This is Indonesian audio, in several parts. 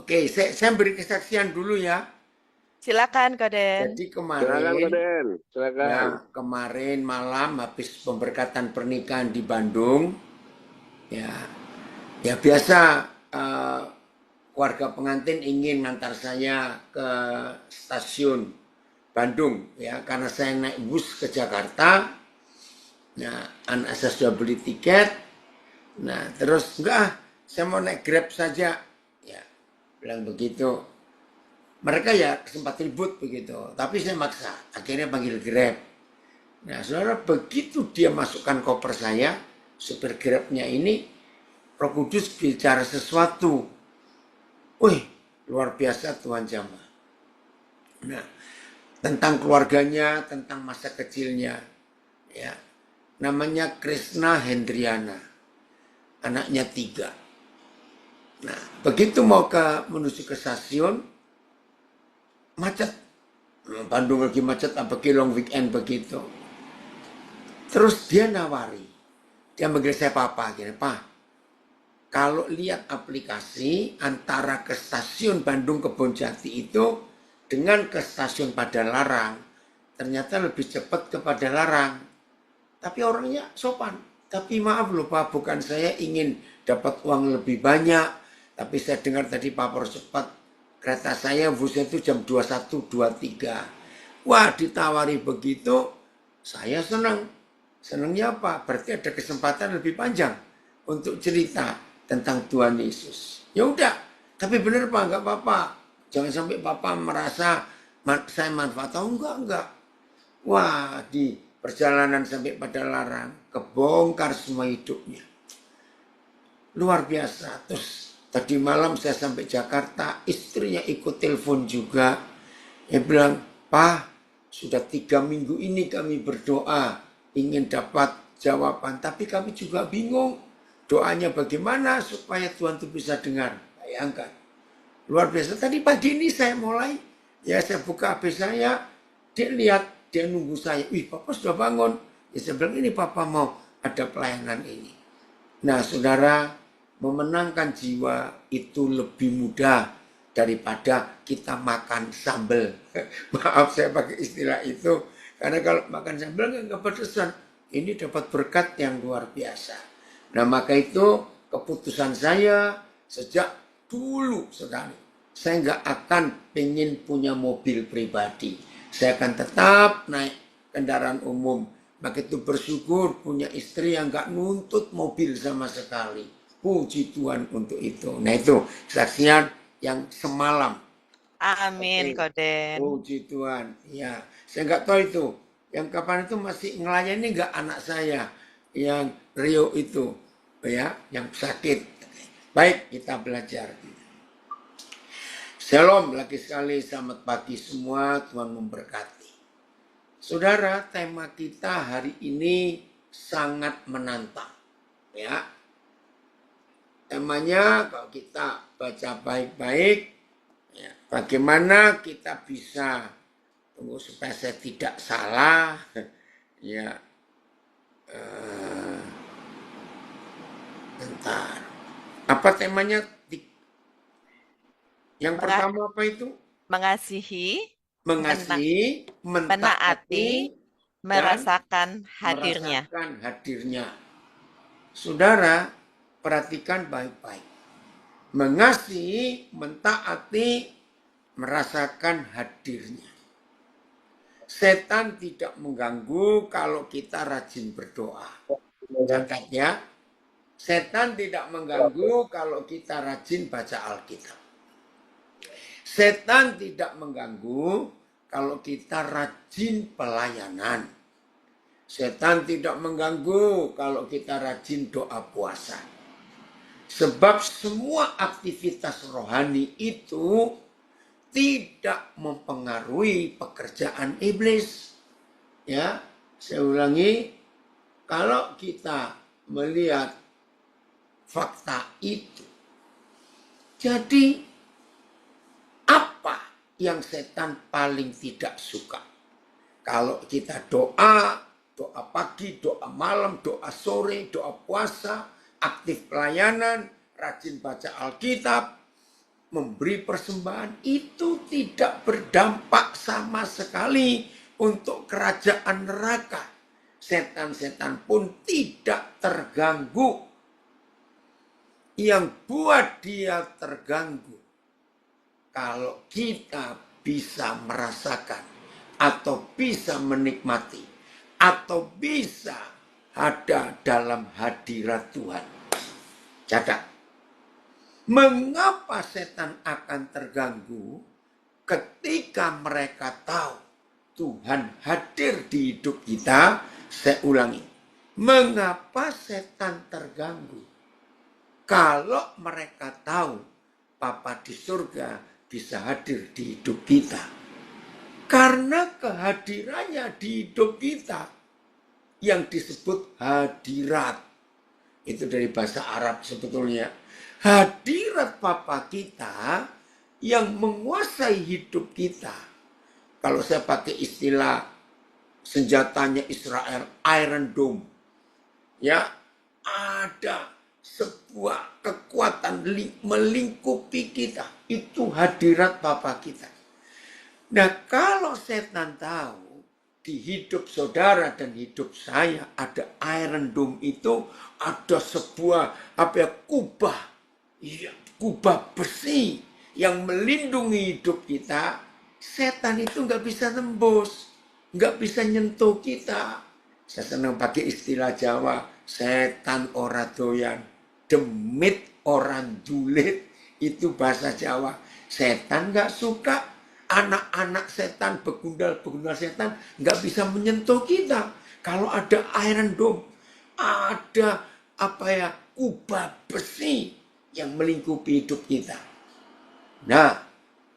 Oke, saya beri kesaksian dulu ya. Silakan, Koden. Jadi Silakan kemarin, Koden, silakan. kemarin malam habis pemberkatan pernikahan di Bandung, ya, ya biasa eh, keluarga pengantin ingin ngantar saya ke stasiun Bandung, ya, karena saya naik bus ke Jakarta. Nah, anak saya sudah beli tiket. Nah, terus enggak, saya mau naik Grab saja, ya, bilang begitu. Mereka ya sempat ribut begitu, tapi saya maksa, akhirnya panggil Grab. Nah, saudara, begitu dia masukkan koper saya, supir Grabnya ini, Roh Kudus bicara sesuatu. Wih, luar biasa Tuhan jamah. Nah, tentang keluarganya, tentang masa kecilnya, ya, namanya Krisna Hendriana, anaknya 3. Nah, begitu mau menuju ke stasiun, macet. Bandung lagi macet, apalagi long weekend begitu. Terus dia nawari, dia manggil saya papa, gini, Pak, kalau lihat aplikasi antara ke stasiun Bandung Kebonjati itu dengan ke stasiun Padalarang, ternyata lebih cepat ke Padalarang. Tapi orangnya sopan. Tapi maaf loh Pak, bukan saya ingin dapat uang lebih banyak. Tapi saya dengar tadi Pak harus cepat. Kereta saya busnya itu jam 21.23. Wah, ditawari begitu, saya senang. Senangnya apa? Berarti ada kesempatan lebih panjang untuk cerita tentang Tuhan Yesus. Ya udah, tapi benar Pak, nggak apa-apa. Jangan sampai Papa merasa saya manfaat. Oh, enggak. Wah, di perjalanan sampai pada larang, kebongkar semua hidupnya. Luar biasa. Terus tadi malam saya sampai Jakarta, istrinya ikut telepon juga. Dia bilang, Pak, sudah 3 minggu ini kami berdoa, ingin dapat jawaban. Tapi kami juga bingung, doanya bagaimana supaya Tuhan itu bisa dengar. Bayangkan. Luar biasa. Tadi pagi ini saya mulai, ya saya buka HP saya, dia lihat, dia nunggu saya. Wih, Papa sudah bangun. Ya saya bilang, ini Papa mau ada pelayanan ini. Nah, saudara, memenangkan jiwa itu lebih mudah daripada kita makan sambal. Maaf saya pakai istilah itu. Karena kalau makan sambal nggak pedesan. Ini dapat berkat yang luar biasa. Nah, maka itu keputusan saya sejak dulu, saudara. Saya nggak akan pengen punya mobil pribadi. Saya akan tetap naik kendaraan umum. Maka itu bersyukur punya istri yang gak nuntut mobil sama sekali. Puji Tuhan untuk itu. Nah itu kesaksian yang semalam. Amin, Oke. Koden. Puji Tuhan. Ya, saya nggak tahu itu. Yang kapan itu masih ngelayani nggak anak saya yang Rio itu, ya, yang sakit. Baik, kita belajar. Shalom lagi sekali, selamat pagi semua, Tuhan memberkati. Saudara, tema kita hari ini sangat menantang. Ya, temanya kalau kita baca baik-baik, ya, bagaimana kita bisa, tunggu supaya saya tidak salah, ya, bentar. Apa temanya? Yang Menga- pertama apa itu? Mengasihi, Mengasihi, menaati, mentaati, dan merasakan hadirnya. merasakan hadirnya. Saudara, perhatikan baik-baik. Mengasihi, mentaati, merasakan hadirnya. Setan tidak mengganggu kalau kita rajin berdoa. Catat ya. Setan tidak mengganggu kalau kita rajin baca Alkitab. Setan tidak mengganggu kalau kita rajin pelayanan. Setan tidak mengganggu kalau kita rajin doa puasa. Sebab semua aktivitas rohani itu tidak mempengaruhi pekerjaan iblis. Ya, saya ulangi, kalau kita melihat fakta itu, jadi apa yang setan paling tidak suka? Kalau kita doa, doa pagi, doa malam, doa sore, doa puasa, aktif pelayanan, rajin baca Alkitab, memberi persembahan itu tidak berdampak sama sekali untuk kerajaan neraka. Setan-setan pun tidak terganggu. Yang buat dia terganggu, kalau kita bisa merasakan atau bisa menikmati atau bisa ada dalam hadirat Tuhan. Catat. Mengapa setan akan terganggu ketika mereka tahu Tuhan hadir di hidup kita? Saya ulangi. Mengapa setan terganggu? Kalau mereka tahu Papa di surga bisa hadir di hidup kita. Karena kehadirannya di hidup kita yang disebut hadirat. Itu dari bahasa Arab sebetulnya. Hadirat Papa kita yang menguasai hidup kita. Kalau saya pakai istilah senjatanya Israel, Iron Dome. Ya, ada sebuah kekuatan melingkupi kita. Itu hadirat Bapa kita. Nah, kalau setan tahu di hidup saudara dan hidup saya ada Iron Dome itu, ada sebuah kubah, kubah besi yang melindungi hidup kita, setan itu nggak bisa tembus, nggak bisa nyentuh kita. Saya senang pakai istilah Jawa, setan ora doyan. Demit orang dulit, itu bahasa Jawa. Setan nggak suka, anak-anak setan, begundal-begundal setan nggak bisa menyentuh kita. Kalau ada Iron Dome, ada kubah besi yang melingkupi hidup kita. Nah,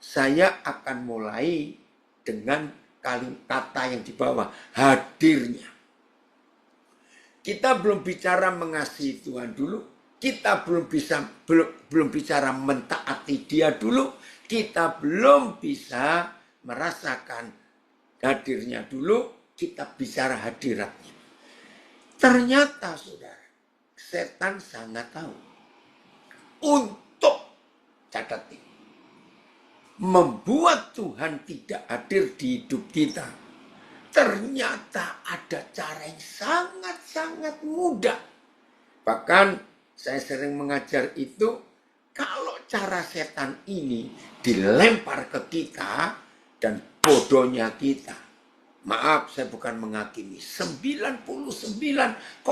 saya akan mulai dengan kata yang di bawah, hadirnya. Kita belum bicara mengasihi Tuhan dulu. Kita belum bicara mentaati Dia dulu. Kita belum bisa merasakan hadirnya dulu. Kita bicara hadiratnya. Ternyata saudara, setan sangat tahu untuk catat ini, membuat Tuhan tidak hadir di hidup kita. Ternyata ada cara yang sangat-sangat mudah. Bahkan saya sering mengajar itu, kalau cara setan ini dilempar ke kita dan bodohnya kita. Maaf, saya bukan menghakimi. 99,99%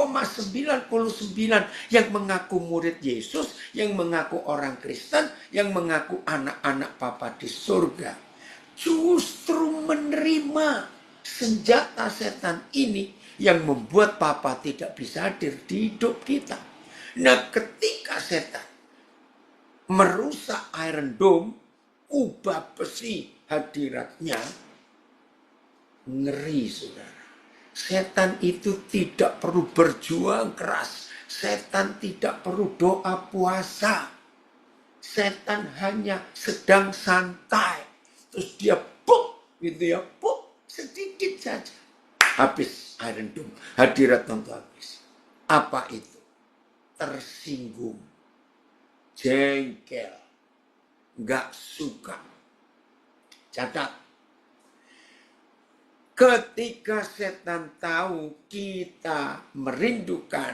yang mengaku murid Yesus, yang mengaku orang Kristen, yang mengaku anak-anak Papa di surga, justru menerima senjata setan ini yang membuat Papa tidak bisa hadir di hidup kita. Nah, ketika setan merusak Iron Dome, kubah besi hadiratnya, ngeri saudara. Setan itu tidak perlu berjuang keras. Setan tidak perlu doa puasa. Setan hanya sedang santai. Terus dia sedikit saja. Habis Iron Dome, hadirat tentu habis. Apa itu? Tersinggung, jengkel, nggak suka. Catat, ketika setan tahu kita merindukan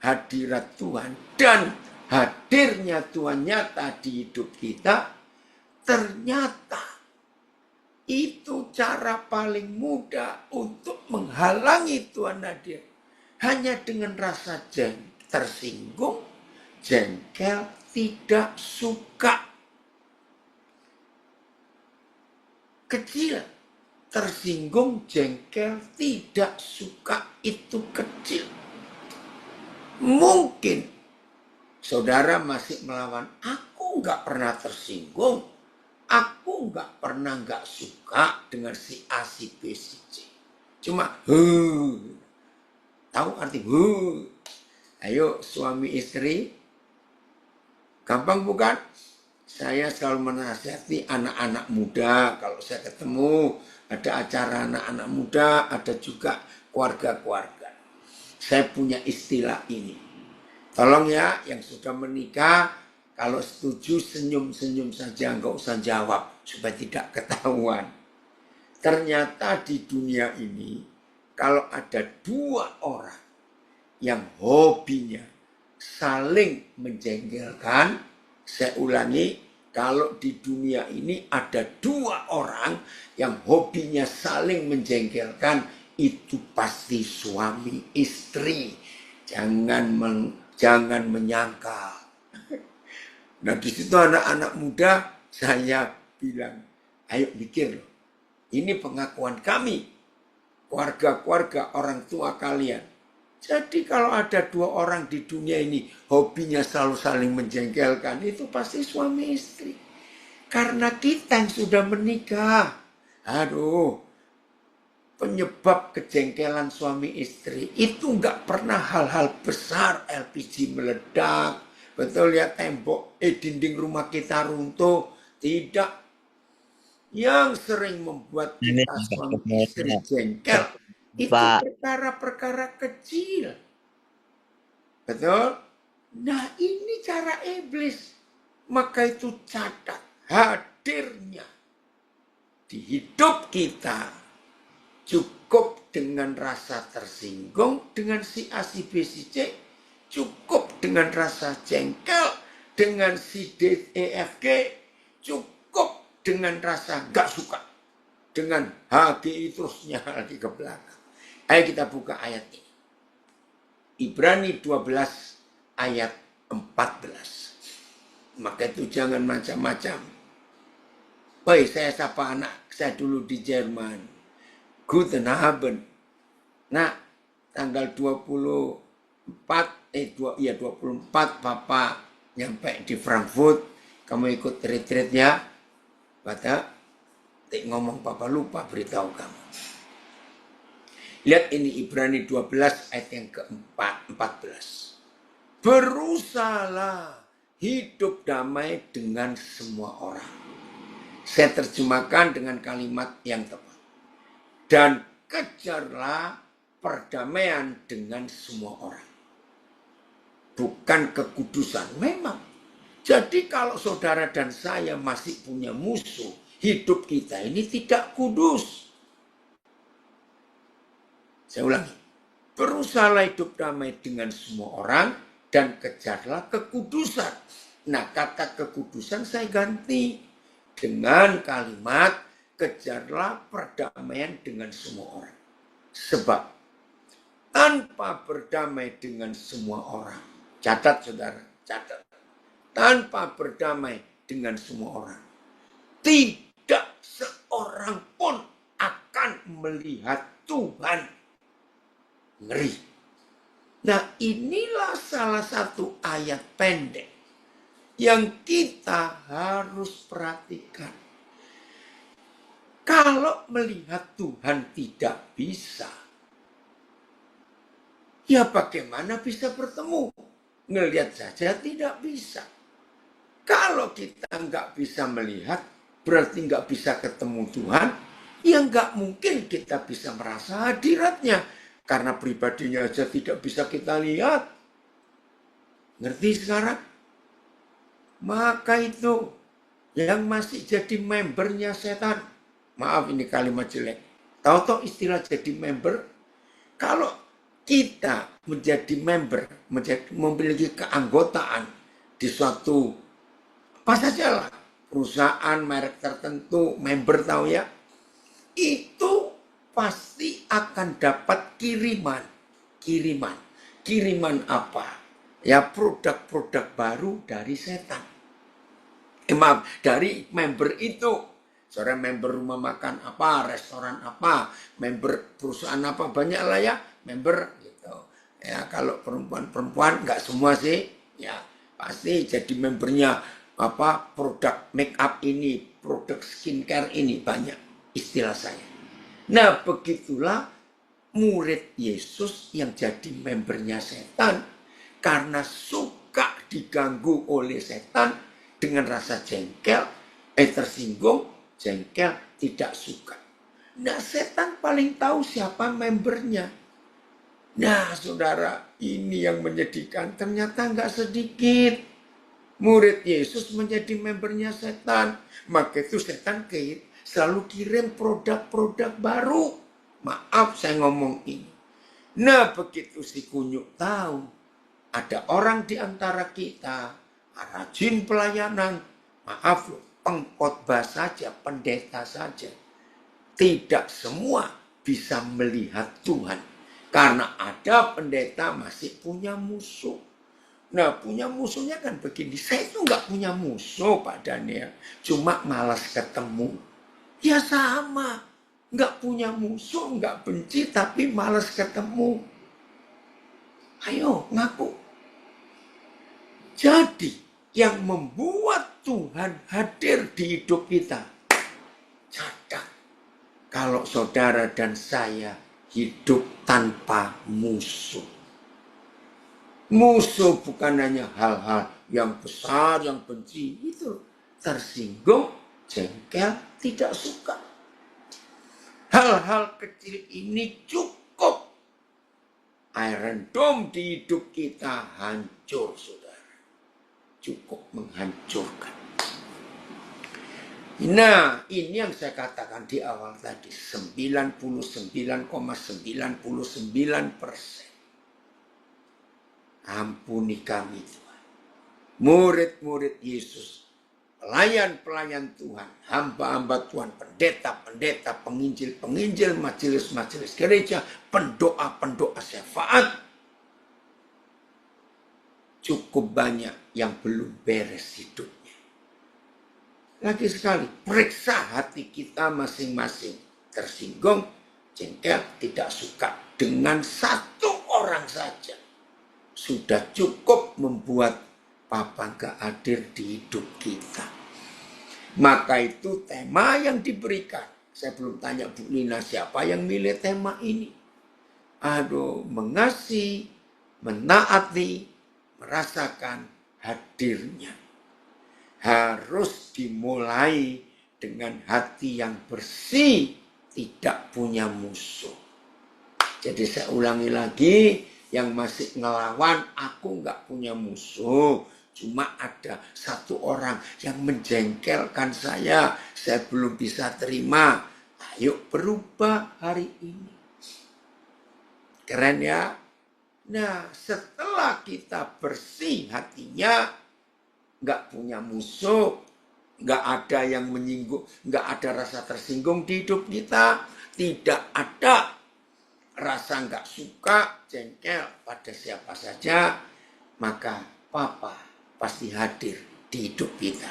hadirat Tuhan dan hadirnya Tuhan nyata di hidup kita, ternyata itu cara paling mudah untuk menghalangi Tuhan hadir. Hanya dengan rasa tersinggung, jengkel, tidak suka. Kecil, tersinggung, jengkel, tidak suka, itu kecil. Mungkin saudara masih melawan, aku nggak pernah tersinggung, aku nggak pernah nggak suka dengan si A, si B, si C. Cuma, tahu arti Ayo suami istri, gampang bukan? Saya selalu menasihati anak-anak muda. Kalau saya ketemu ada acara anak-anak muda, ada juga keluarga-keluarga. Saya punya istilah ini. Tolong ya yang sudah menikah, Kalau setuju senyum-senyum saja, nggak usah jawab supaya tidak ketahuan. Ternyata di dunia ini kalau ada dua orang yang hobinya saling menjengkelkan, saya ulangi, kalau di dunia ini ada dua orang yang hobinya saling menjengkelkan, itu pasti suami istri. Jangan menyangkal. Nah di situ anak-anak muda saya bilang, ayo mikir loh. Ini pengakuan kami, keluarga-keluarga orang tua kalian. Jadi kalau ada dua orang di dunia ini hobinya selalu saling menjengkelkan, itu pasti suami istri. Karena kita yang sudah menikah, aduh, penyebab kejengkelan suami istri itu nggak pernah hal-hal besar, LPG meledak, betul ya, tembok, dinding rumah kita runtuh, tidak. Yang sering membuat kita suami istri jengkel itu perkara-perkara kecil. Betul? Nah ini cara iblis. Maka itu catat hadirnya di hidup kita cukup dengan rasa tersinggung dengan si A, si B, si C. Cukup dengan rasa jengkel dengan si D, E, F, G. Cukup dengan rasa gak suka dengan HGI terusnya lagi ke belakang. Ayo kita buka ayat ini. Ibrani 12 ayat 14. Maka itu jangan macam-macam. Woi, saya sapa anak saya dulu di Jerman. Guten Abend. Nah, tanggal 24 Bapak nyampe di Frankfurt. Kamu ikut retreat ya? Pada ngomong Papa lupa beritahu kamu. Lihat ini Ibrani 12 ayat yang ke-14. Berusahalah hidup damai dengan semua orang. Saya terjemahkan dengan kalimat yang tepat. Dan kejarlah perdamaian dengan semua orang. Bukan kekudusan, memang. Jadi kalau saudara dan saya masih punya musuh, hidup kita ini tidak kudus. Saya ulangi. Berusahalah hidup damai dengan semua orang dan kejarlah kekudusan. Nah, kata kekudusan saya ganti dengan kalimat kejarlah perdamaian dengan semua orang. Sebab tanpa berdamai dengan semua orang, catat saudara, catat. Tanpa berdamai dengan semua orang, tidak seorang pun akan melihat Tuhan. Ngeri. Nah inilah salah satu ayat pendek yang kita harus perhatikan. Kalau melihat Tuhan tidak bisa, ya bagaimana bisa bertemu? Ngelihat saja tidak bisa. Kalau kita nggak bisa melihat, berarti nggak bisa ketemu Tuhan, ya nggak mungkin kita bisa merasa hadiratnya. Karena pribadinya aja tidak bisa kita lihat. Ngerti sekarang? Maka itu yang masih jadi membernya setan. Maaf ini kalimat jelek. Tahu-tahu istilah jadi member? Kalau kita menjadi member, memiliki keanggotaan di suatu apa saja lah, perusahaan merek tertentu, member tahu ya, itu pasti akan dapat kiriman. Kiriman apa? Ya produk-produk baru dari setan. Maaf, dari member itu. Saudara member rumah makan apa, restoran apa, member perusahaan apa, banyak lah ya, member gitu. Ya kalau perempuan nggak semua sih, ya pasti jadi membernya apa produk make up ini, produk skincare ini, banyak istilah saya. Nah begitulah murid Yesus yang jadi membernya setan karena suka diganggu oleh setan dengan rasa jengkel, tersinggung, jengkel, tidak suka. Nah setan paling tahu siapa membernya. Nah saudara, ini yang menyedihkan, ternyata nggak sedikit. Murid Yesus menjadi membernya setan. Maka itu setan selalu kirim produk-produk baru. Maaf saya ngomong ini. Nah begitu si kunyuk tahu ada orang di antara kita rajin pelayanan. Maaf loh, pengkhotbah saja, pendeta saja. Tidak semua bisa melihat Tuhan. Karena ada pendeta masih punya musuh. Nah punya musuhnya kan begini. Saya itu nggak punya musuh Pak Daniel. Cuma malas ketemu. Ya sama. Nggak punya musuh, nggak benci, tapi malas ketemu. Ayo ngaku. Jadi yang membuat Tuhan hadir di hidup kita. Catat. Kalau saudara dan saya hidup tanpa musuh. Musuh bukan hanya hal-hal yang besar, yang benci. Itu tersinggung, jengkel, tidak suka. Hal-hal kecil ini cukup. Iron Dome di hidup kita hancur, saudara. Cukup menghancurkan. Nah, ini yang saya katakan di awal tadi. 99,99%. Ampuni kami Tuhan. Murid-murid Yesus. Pelayan-pelayan Tuhan. Hamba-hamba Tuhan. Pendeta-pendeta. Penginjil-penginjil. Majelis-majelis gereja. Pendoa-pendoa syafaat. Cukup banyak yang belum beres hidupnya. Lagi sekali, periksa hati kita masing-masing. Tersinggung, jengkel, tidak suka. Dengan satu orang saja. Sudah cukup membuat Papa gak hadir di hidup kita. Maka itu tema yang diberikan. Saya belum tanya Bu Lina siapa yang milih tema ini. Aduh, mengasihi, menaati, merasakan hadirnya. Harus dimulai dengan hati yang bersih, tidak punya musuh. Jadi saya ulangi lagi, yang masih ngelawan, aku nggak punya musuh. Cuma ada satu orang yang menjengkelkan saya belum bisa terima. Ayo berubah hari ini. Keren ya? Nah, setelah kita bersih hatinya, nggak punya musuh, nggak ada yang menyinggung, nggak ada rasa tersinggung di hidup kita, tidak ada rasa nggak suka, jengkel pada siapa saja, maka Papa pasti hadir di hidup kita.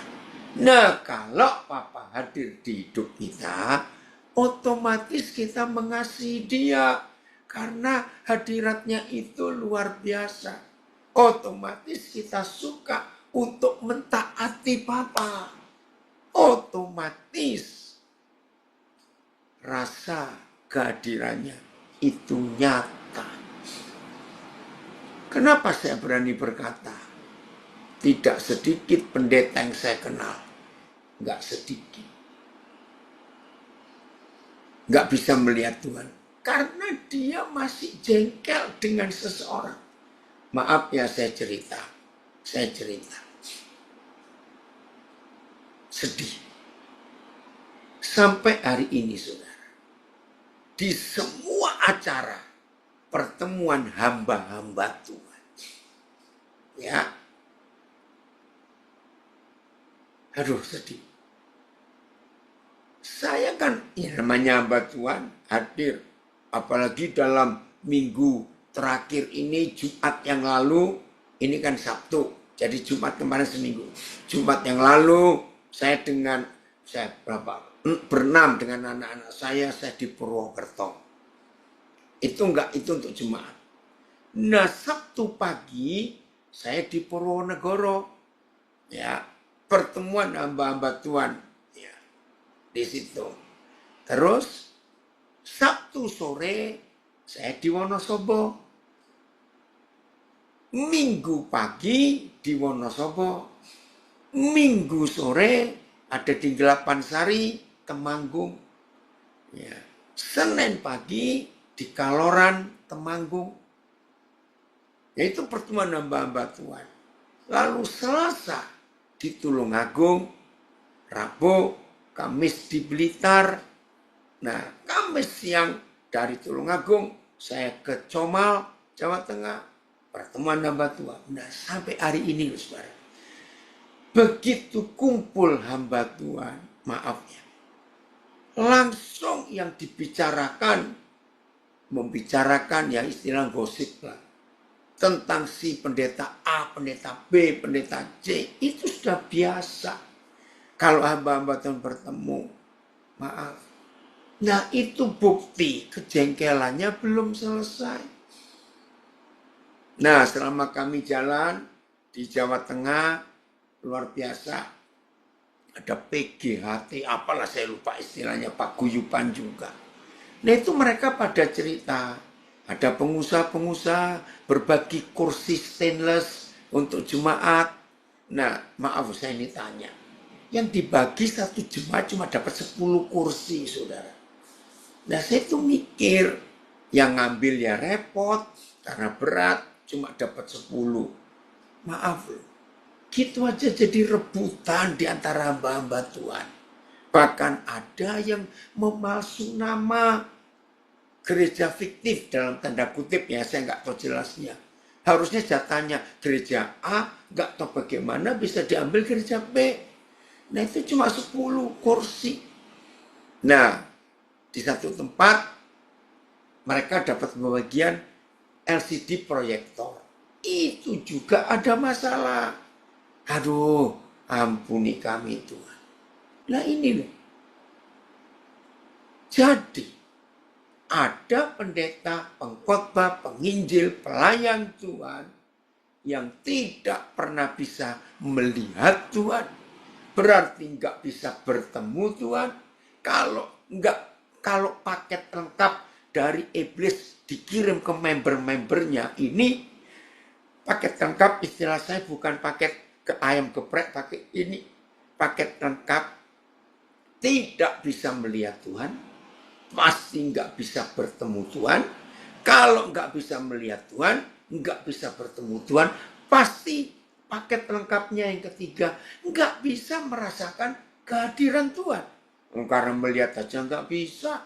Nah, kalau Papa hadir di hidup kita, otomatis kita mengasihi Dia. Karena hadiratnya itu luar biasa. Otomatis kita suka untuk mentaati Papa. Otomatis rasa kehadirannya itu nyata. Kenapa saya berani berkata? Tidak sedikit pendeta yang saya kenal. Enggak sedikit. Enggak bisa melihat Tuhan. Karena dia masih jengkel dengan seseorang. Maaf ya saya cerita. Sedih. Sampai hari ini saudara. Di semua acara pertemuan hamba-hamba Tuhan. Ya. Aduh sedih. Saya kan ya namanya hamba Tuhan hadir. Apalagi dalam minggu terakhir ini, Jumat yang lalu, ini kan Sabtu. Jadi Jumat kemarin seminggu. Jumat yang lalu, saya berenam dengan anak-anak saya di Purwokerto. Itu untuk Jumat. Nah, Sabtu pagi, saya di Purwonegoro. Ya, pertemuan hamba-hamba Tuhan. Ya, di situ. Terus, Sabtu sore saya di Wonosobo. Minggu pagi di Wonosobo. Minggu sore ada di Gelapansari, Temanggung. Ya. Senin pagi di Kaloran, Temanggung. Yaitu pertemuan hamba-hamba Tuhan. Lalu Selasa di Tulungagung, Rabu, Kamis di Blitar. Nah, Kamis siang dari Tulungagung saya ke Comal, Jawa Tengah, pertemuan hamba Tuhan. Nah, sampai hari ini, saudara, begitu kumpul hamba Tuhan, maaf ya, langsung yang dibicarakan, membicarakan ya istilah gosip lah, tentang si pendeta A, pendeta B, pendeta C, itu sudah biasa. Kalau hamba-hamba Tuhan bertemu, maaf. Nah, itu bukti kejengkelannya belum selesai. Nah, selama kami jalan di Jawa Tengah, luar biasa. Ada PGHT, apalah saya lupa istilahnya, paguyuban juga. Nah, itu mereka pada cerita. Ada pengusaha-pengusaha berbagi kursi stainless untuk jemaat. Nah, maaf saya ini tanya. Yang dibagi satu jemaat cuma dapat 10 kursi, saudara. Nah, saya tuh mikir, yang ngambil ya repot, karena berat, cuma dapat 10. Maaf loh, gitu aja jadi rebutan di antara hamba-hamba Tuhan. Bahkan ada yang memalsu nama, gereja fiktif dalam tanda kutip ya, saya nggak tahu jelasnya. Harusnya jatahnya gereja A, nggak tahu bagaimana bisa diambil gereja B. Nah, itu cuma 10 kursi. Nah, di satu tempat mereka dapat pembagian LCD proyektor. Itu juga ada masalah. Aduh, ampuni kami Tuhan. Nah, ini loh. Jadi ada pendeta, pengkhotbah, penginjil, pelayan Tuhan yang tidak pernah bisa melihat Tuhan, berarti nggak bisa bertemu Tuhan. Kalau paket lengkap dari iblis dikirim ke member-membernya, ini paket lengkap, istilah saya bukan paket ke ayam geprek, pakai ini paket lengkap, tidak bisa melihat Tuhan, pasti nggak bisa bertemu Tuhan. Kalau nggak bisa melihat Tuhan, nggak bisa bertemu Tuhan, pasti paket lengkapnya yang ketiga, nggak bisa merasakan kehadiran Tuhan. Karena melihat aja nggak bisa,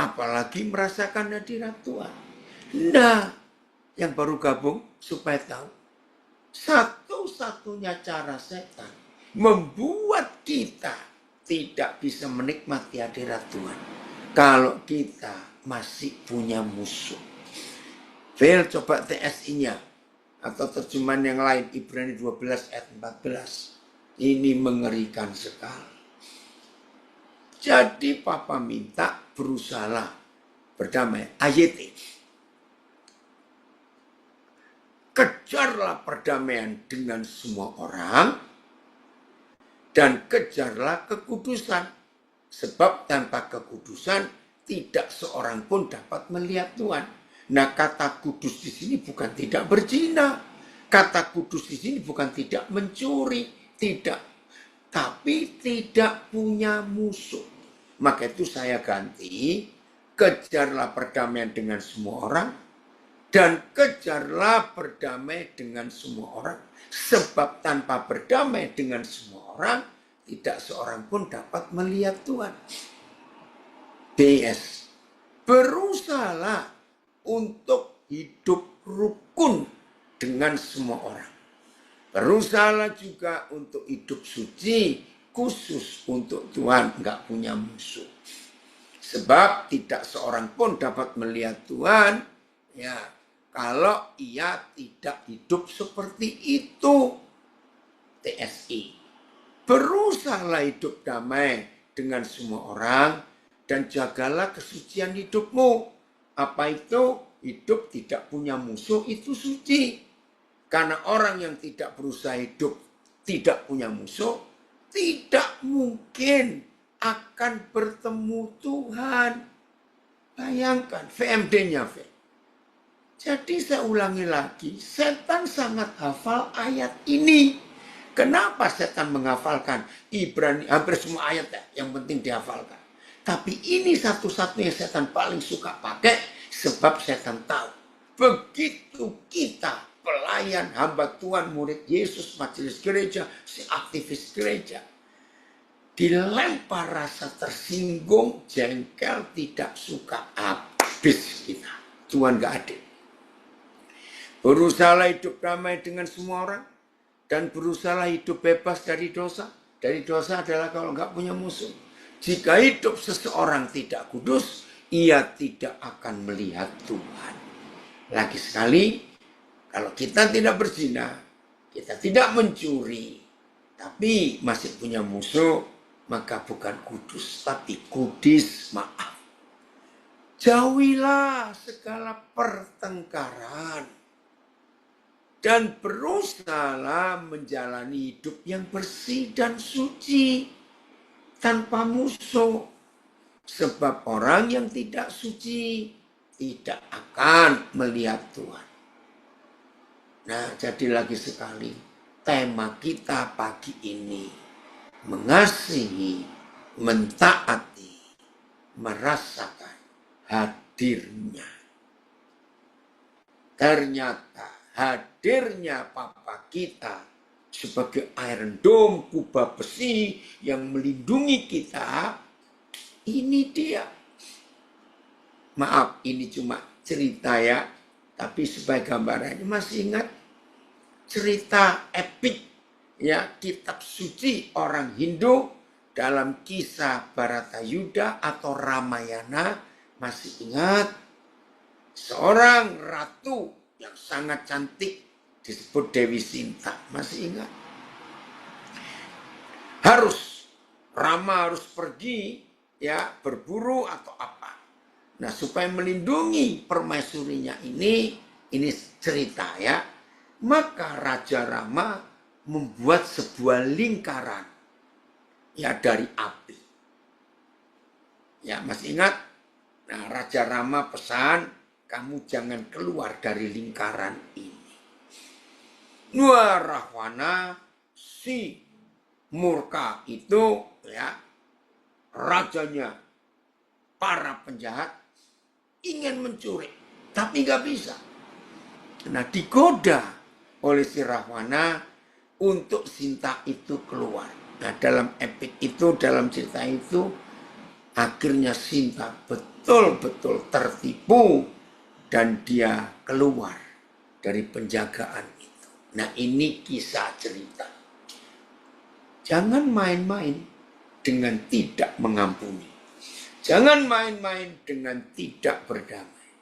apalagi merasakan hadirat Tuhan. Nah, yang baru gabung supaya tahu, satu-satunya cara setan membuat kita tidak bisa menikmati hadirat Tuhan kalau kita masih punya musuh. Phil, coba TSI-nya atau terjemahan yang lain, Ibrani 12 ayat 14. Ini mengerikan sekali. Jadi Papa minta berusahalah berdamai. Ayat ini. Kejarlah perdamaian dengan semua orang dan kejarlah kekudusan. Sebab tanpa kekudusan tidak seorang pun dapat melihat Tuhan. Nah, kata kudus di sini bukan tidak berzina. Kata kudus di sini bukan tidak mencuri, tidak, tapi tidak punya musuh. Maka itu saya ganti, kejarlah perdamaian dengan semua orang dan kejarlah berdamai dengan semua orang. Sebab tanpa berdamai dengan semua orang, tidak seorang pun dapat melihat Tuhan. PS, berusahalah untuk hidup rukun dengan semua orang. Berusahalah juga untuk hidup suci, khusus untuk Tuhan, nggak punya musuh. Sebab tidak seorang pun dapat melihat Tuhan, ya, kalau ia tidak hidup seperti itu. TSI. Berusahalah hidup damai dengan semua orang dan jagalah kesucian hidupmu. Apa itu? Hidup tidak punya musuh itu suci. Karena orang yang tidak berusaha hidup tidak punya musuh, tidak mungkin akan bertemu Tuhan. Bayangkan VMD-nya. Jadi saya ulangi lagi, setan sangat hafal ayat ini. Kenapa setan menghafalkan Ibrani, hampir semua ayat ya, yang penting dihafalkan. Tapi ini satu-satunya setan paling suka pakai, sebab setan tahu. Begitu kita pelayan, hamba Tuhan, murid Yesus, majelis gereja, si aktivis gereja. Dilempar rasa tersinggung, jengkel, tidak suka, habis kita. Tuhan gak adil. Berusaha hidup damai dengan semua orang. Dan berusaha hidup bebas dari dosa. Dari dosa adalah kalau nggak punya musuh. Jika hidup seseorang tidak kudus, ia tidak akan melihat Tuhan. Lagi sekali, kalau kita tidak berzina, kita tidak mencuri, tapi masih punya musuh, maka bukan kudus, tapi kudis, maaf. Jauhilah segala pertengkaran. Dan berusahalah menjalani hidup yang bersih dan suci tanpa musuh. Sebab orang yang tidak suci tidak akan melihat Tuhan. Nah, jadi lagi sekali tema kita pagi ini mengasihi, mentaati, merasakan hadirnya. Ternyata hadirnya Papa kita sebagai Iron Dome, kubah besi yang melindungi kita, ini dia. Maaf, ini cuma cerita ya, tapi sebagai gambarannya masih ingat cerita epik ya, kitab suci orang Hindu dalam kisah Bharatayuda atau Ramayana. Masih ingat seorang ratu yang sangat cantik disebut Dewi Sinta, masih ingat? Rama harus pergi ya berburu atau apa. Nah, supaya melindungi permaisurinya ini cerita ya. Maka Raja Rama membuat sebuah lingkaran ya dari api. Ya, masih ingat? Nah, Raja Rama pesan, kamu jangan keluar dari lingkaran ini. Rahwana si murka itu ya, rajanya para penjahat ingin mencuri, tapi nggak bisa. Nah, digoda oleh si Rahwana untuk Sinta itu keluar. Nah, dalam epik itu, dalam cerita itu, akhirnya Sinta betul-betul tertipu dan dia keluar dari penjagaan itu. Nah, ini kisah cerita. Jangan main-main dengan tidak mengampuni. Jangan main-main dengan tidak berdamai.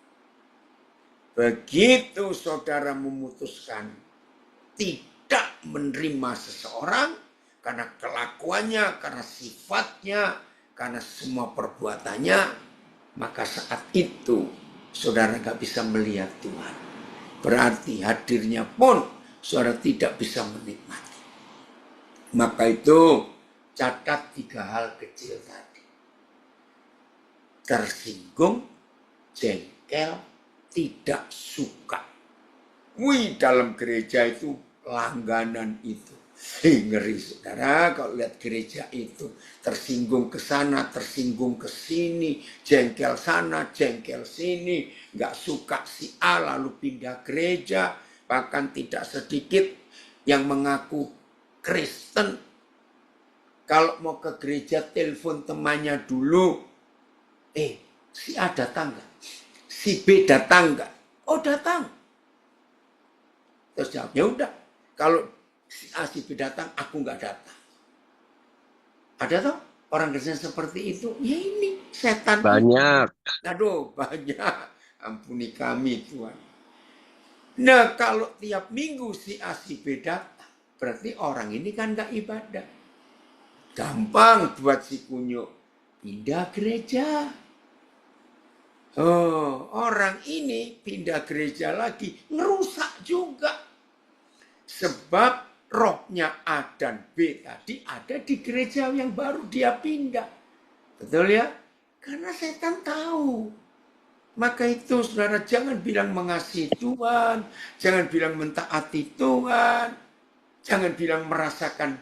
Begitu saudara memutuskan tidak menerima seseorang karena kelakuannya, karena sifatnya, karena semua perbuatannya, maka saat itu saudara gak bisa melihat Tuhan. Berarti hadirnya pun saudara tidak bisa menikmati. Maka itu catat 3 hal kecil tadi. Tersinggung, jengkel, tidak suka. Dalam gereja itu langganan itu. Ngeri saudara kalau lihat gereja itu. Tersinggung ke sana, tersinggung ke sini, jengkel sana, jengkel sini. Gak suka si A lalu pindah gereja. Bahkan tidak sedikit yang mengaku Kristen. Kalau mau ke gereja telepon temannya dulu. Si A datang gak? Si B datang gak? Oh datang. Terus jawabnya udah. Kalau si A si B datang, aku gak datang. Ada toh orang Kristen seperti itu? Ya ini setan. Banyak. Aduh banyak. Ampuni kami Tuhan. Nah kalau tiap minggu si A si B datang, berarti orang ini kan gak ibadah. Gampang buat si kunyuk pindah gereja. Orang ini pindah gereja lagi, ngerusak juga. Sebab rohnya A dan B tadi ada di gereja yang baru dia pindah. Betul ya? Karena setan tahu. Maka itu saudara jangan bilang mengasihi Tuhan, jangan bilang mentaati Tuhan, jangan bilang merasakan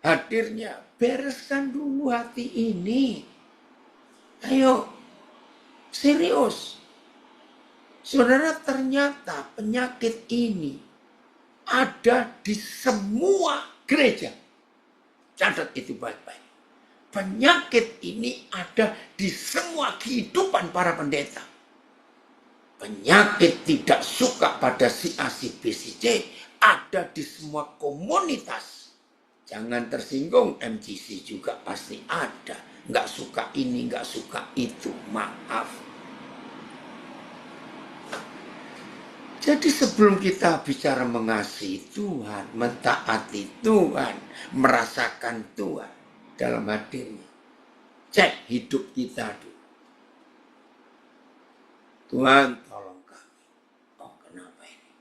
hadirnya. Bereskan dulu hati ini. Ayo, serius. Saudara ternyata penyakit ini ada di semua gereja. Catat itu baik-baik. Penyakit ini ada di semua kehidupan para pendeta. Penyakit tidak suka pada si A, si B, si C ada di semua komunitas. Jangan tersinggung, MCC juga pasti ada. Nggak suka ini, nggak suka itu, maaf. Jadi sebelum kita bicara mengasihi Tuhan, mentaati Tuhan, merasakan Tuhan dalam hatinya, cek hidup kita dulu. Tuhan tolong kami. Oh, kenapa ini?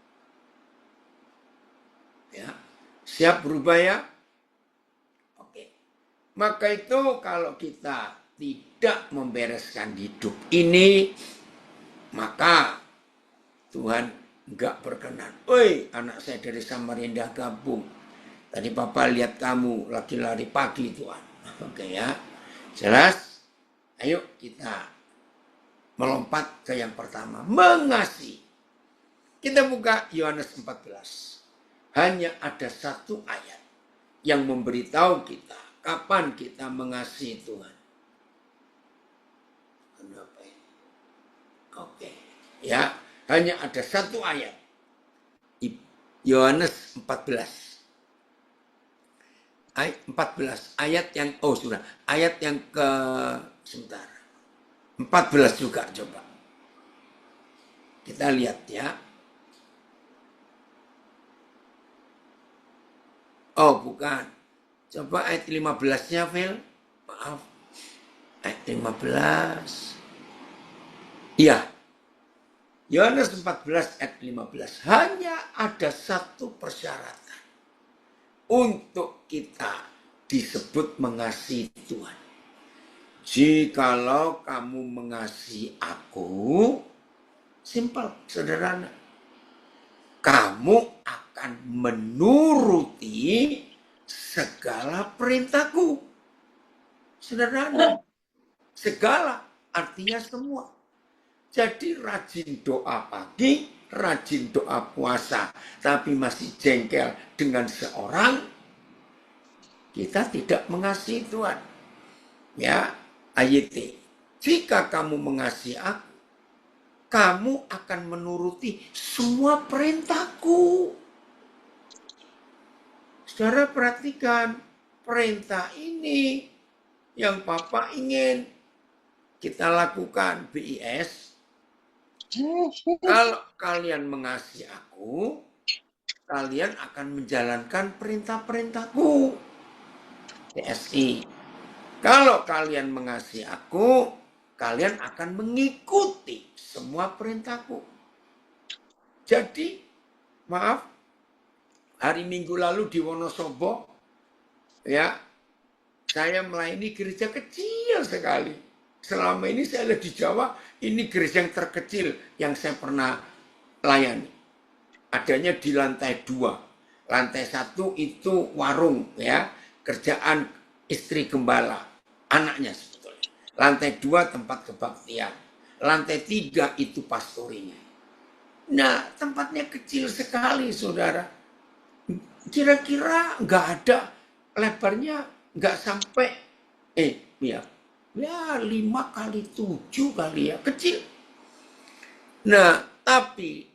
Ya, siap berubah ya? Oke. Maka itu kalau kita tidak membereskan hidup ini, maka Tuhan enggak berkenan. Woi, anak saya dari Samarinda gabung. Tadi Papa lihat kamu lagi lari pagi Tuhan. Oke ya. Jelas? Ayo kita melompat ke yang pertama. Mengasihi. Kita buka Yohanes 14. Hanya ada satu ayat yang memberitahu kita kapan kita mengasihi Tuhan. Kenapa ini? Oke. Ya. Hanya ada satu ayat. Yohanes 14. Ayat 14. Ayat yang, oh sudah. Ayat yang ke, sebentar. 14 juga coba. Kita lihat ya. Oh bukan. Coba ayat 15-nya, Phil. Maaf. Ayat 15. Iya. Yohanes 14 ayat 15. Hanya ada satu persyaratan untuk kita disebut mengasihi Tuhan. Jikalau kamu mengasihi aku, simpel, sederhana. Kamu akan menuruti segala perintahku. Sederhana. Segala artinya semua. Jadi rajin doa pagi, rajin doa puasa, tapi masih jengkel dengan seorang, kita tidak mengasihi Tuhan. Ya, ayat. Jika kamu mengasihi aku, kamu akan menuruti semua perintahku. Saudara perhatikan, perintah ini yang Papa ingin kita lakukan, BIS. Kalau kalian mengasihi aku, kalian akan menjalankan perintah-perintahku. PSI. Kalau kalian mengasihi aku, kalian akan mengikuti semua perintahku. Jadi, maaf, hari Minggu lalu di Wonosobo, ya, saya melayani gereja kecil sekali. Selama ini saya lihat di Jawa, ini gereja yang terkecil yang saya pernah layani. Adanya di lantai 2. Lantai 1 itu warung, ya, kerjaan istri gembala, anaknya sebetulnya. Lantai 2 tempat kebaktian. Lantai 3 itu pastorinya. Nah, tempatnya kecil sekali, saudara. Kira-kira nggak ada lebarnya, nggak sampai, ya 5 kali 7 kali ya, kecil. Nah, tapi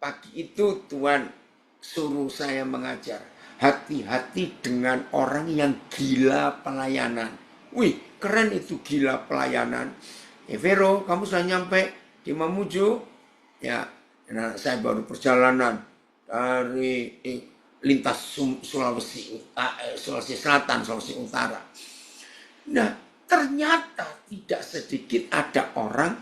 pagi itu Tuhan suruh saya mengajar. Hati-hati dengan orang yang gila pelayanan. Wih, keren itu gila pelayanan. Vero, kamu sudah nyampe di Mamuju? Ya, nah, saya baru perjalanan dari lintas Sulawesi Selatan, Sulawesi Utara. Nah, ternyata tidak sedikit ada orang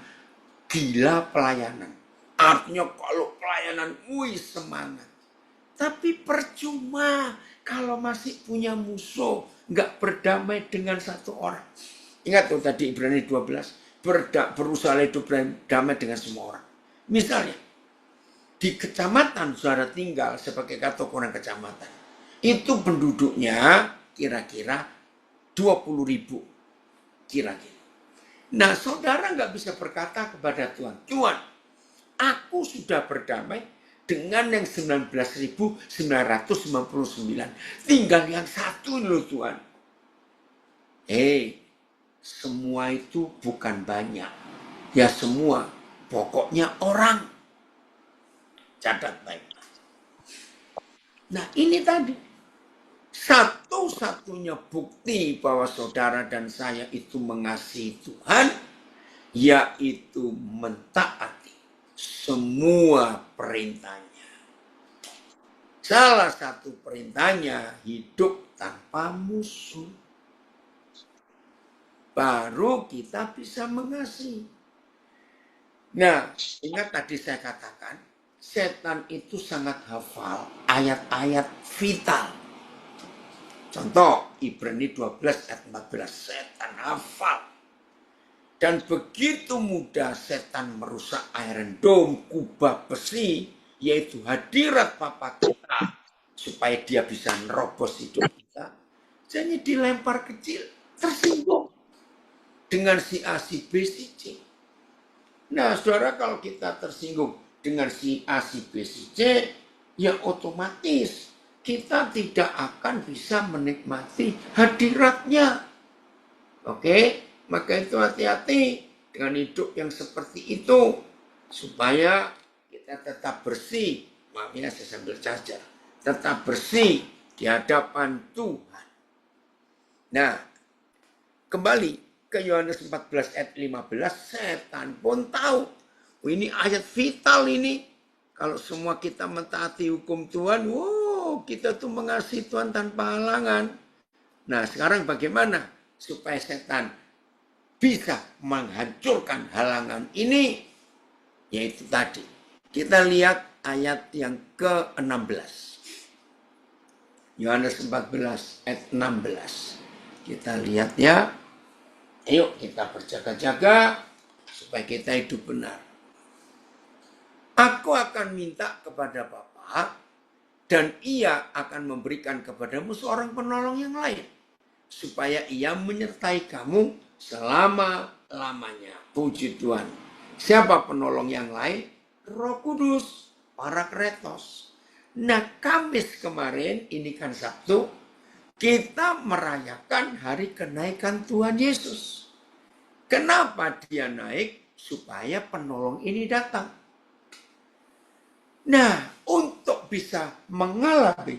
gila pelayanan. Artinya kalau pelayanan, wih semangat. Tapi percuma kalau masih punya musuh, nggak berdamai dengan satu orang. Ingat tuh tadi Ibrani 12, berusaha hidup berdamai dengan semua orang. Misalnya, di kecamatan saudara tinggal sebagai katokonan kecamatan, itu penduduknya kira-kira 20.000. Kira-kira. Nah, saudara nggak bisa berkata kepada Tuhan, Tuhan, aku sudah berdamai dengan yang 19.999. Tinggal yang satu loh Tuhan. Semua itu bukan banyak. Ya semua, pokoknya orang. Catat baik. Nah ini tadi, satu-satunya bukti bahwa saudara dan saya itu mengasihi Tuhan, yaitu mentaati semua perintahnya. Salah satu perintahnya, hidup tanpa musuh. Baru kita bisa mengasihi. Nah, ingat tadi saya katakan, setan itu sangat hafal ayat-ayat vital. Contoh, Ibrani 12 ayat 14, setan hafal. Dan begitu mudah setan merusak Iron Dome, kubah besi, yaitu hadirat Bapa kita, supaya dia bisa nerobos hidup kita. Jadi dilempar kecil, tersinggung dengan si A, si B, si C. Nah, saudara, kalau kita tersinggung dengan si A, si B, si C, ya otomatis kita tidak akan bisa menikmati hadiratnya. Oke, maka itu hati-hati dengan hidup yang seperti itu, supaya kita tetap bersih. Maaf ya, saya sambil cacar. Tetap bersih di hadapan Tuhan. Nah, kembali ke Yohanes 14 ayat 15, setan pun tahu. Ini ayat vital ini. Kalau semua kita mentaati hukum Tuhan, kita tuh mengasihi Tuhan tanpa halangan. Nah, sekarang bagaimana supaya setan bisa menghancurkan halangan ini? Yaitu tadi, kita lihat ayat yang ke-16. Yohanes 14 ayat 16. Kita lihat ya. Ayo kita berjaga-jaga supaya kita hidup benar. Aku akan minta kepada Bapa, dan Ia akan memberikan kepadamu seorang penolong yang lain, supaya Ia menyertai kamu selama-lamanya. Puji Tuhan. Siapa penolong yang lain? Roh Kudus, Parakletos. Nah, Kamis kemarin, ini kan Sabtu, kita merayakan hari kenaikan Tuhan Yesus. Kenapa dia naik? Supaya penolong ini datang. Nah, untuk bisa mengalami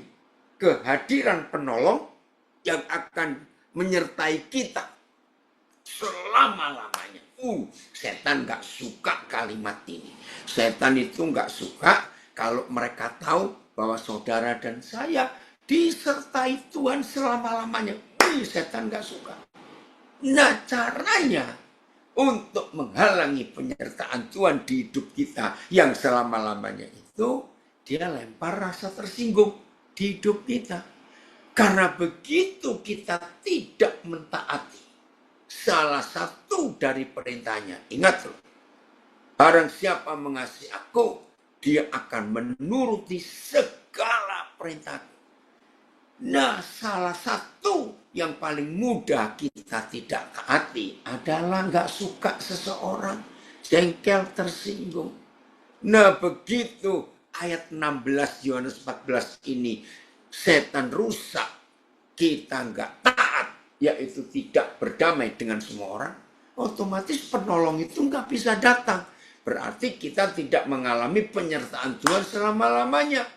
kehadiran penolong yang akan menyertai kita selama-lamanya. Setan gak suka kalimat ini. Setan itu gak suka kalau mereka tahu bahwa saudara dan saya disertai Tuhan selama-lamanya. Setan gak suka. Nah, caranya untuk menghalangi penyertaan Tuhan di hidup kita yang selama-lamanya itu, dia lempar rasa tersinggung di hidup kita. Karena begitu kita tidak mentaati salah satu dari perintahnya. Ingat loh, barang siapa mengasihi aku, dia akan menuruti segala perintahku. Nah, salah satu yang paling mudah kita tidak taati adalah nggak suka seseorang, jengkel, tersinggung. Nah, begitu ayat 16 Yohanes 14 ini setan rusak, kita nggak taat, yaitu tidak berdamai dengan semua orang, otomatis penolong itu nggak bisa datang. Berarti kita tidak mengalami penyertaan Tuhan selama-lamanya.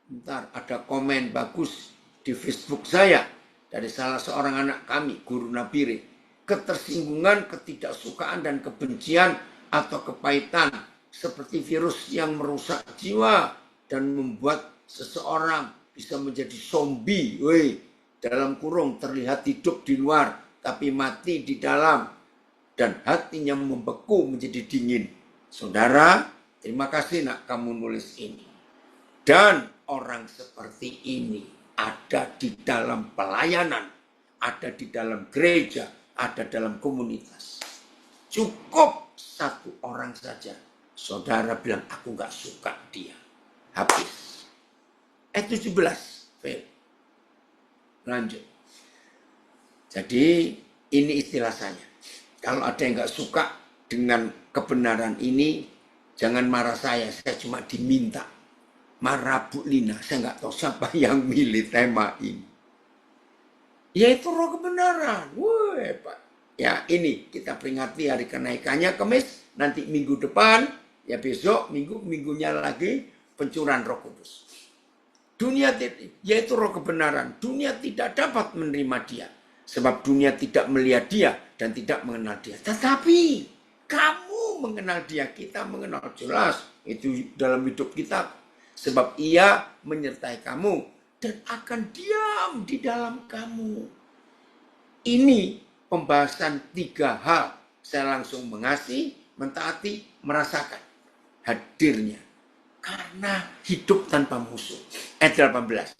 Bentar, ada komen bagus di Facebook saya dari salah seorang anak kami, Guru Nabire. Ketersinggungan, ketidaksukaan, dan kebencian atau kepahitan seperti virus yang merusak jiwa dan membuat seseorang bisa menjadi zombie. Dalam kurung terlihat hidup di luar tapi mati di dalam, dan hatinya membeku menjadi dingin. Saudara, terima kasih nak kamu nulis ini. Dan orang seperti ini ada di dalam pelayanan, ada di dalam gereja, ada dalam komunitas. Cukup satu orang saja, saudara bilang aku gak suka dia, habis. 17, lanjut. Jadi ini istilah saya. Kalau ada yang gak suka dengan kebenaran ini, Jangan marah saya cuma diminta. Marah Bu Lina, saya nggak tahu siapa yang milih tema ini. Yaitu roh kebenaran. Woi, Pak. Ya ini kita peringati hari kenaikannya Kamis, nanti minggu depan, ya besok minggunya lagi pencurahan Roh Kudus. Dunia yaitu roh kebenaran. Dunia tidak dapat menerima dia. Sebab dunia tidak melihat dia dan tidak mengenal dia. Tetapi kamu mengenal dia, kita mengenal jelas. Itu dalam hidup kita. Sebab ia menyertai kamu dan akan diam di dalam kamu. Ini pembahasan 3 hal. Saya langsung mengasihi, mentaati, merasakan hadirnya. Karena hidup tanpa musuh. Ayat 18.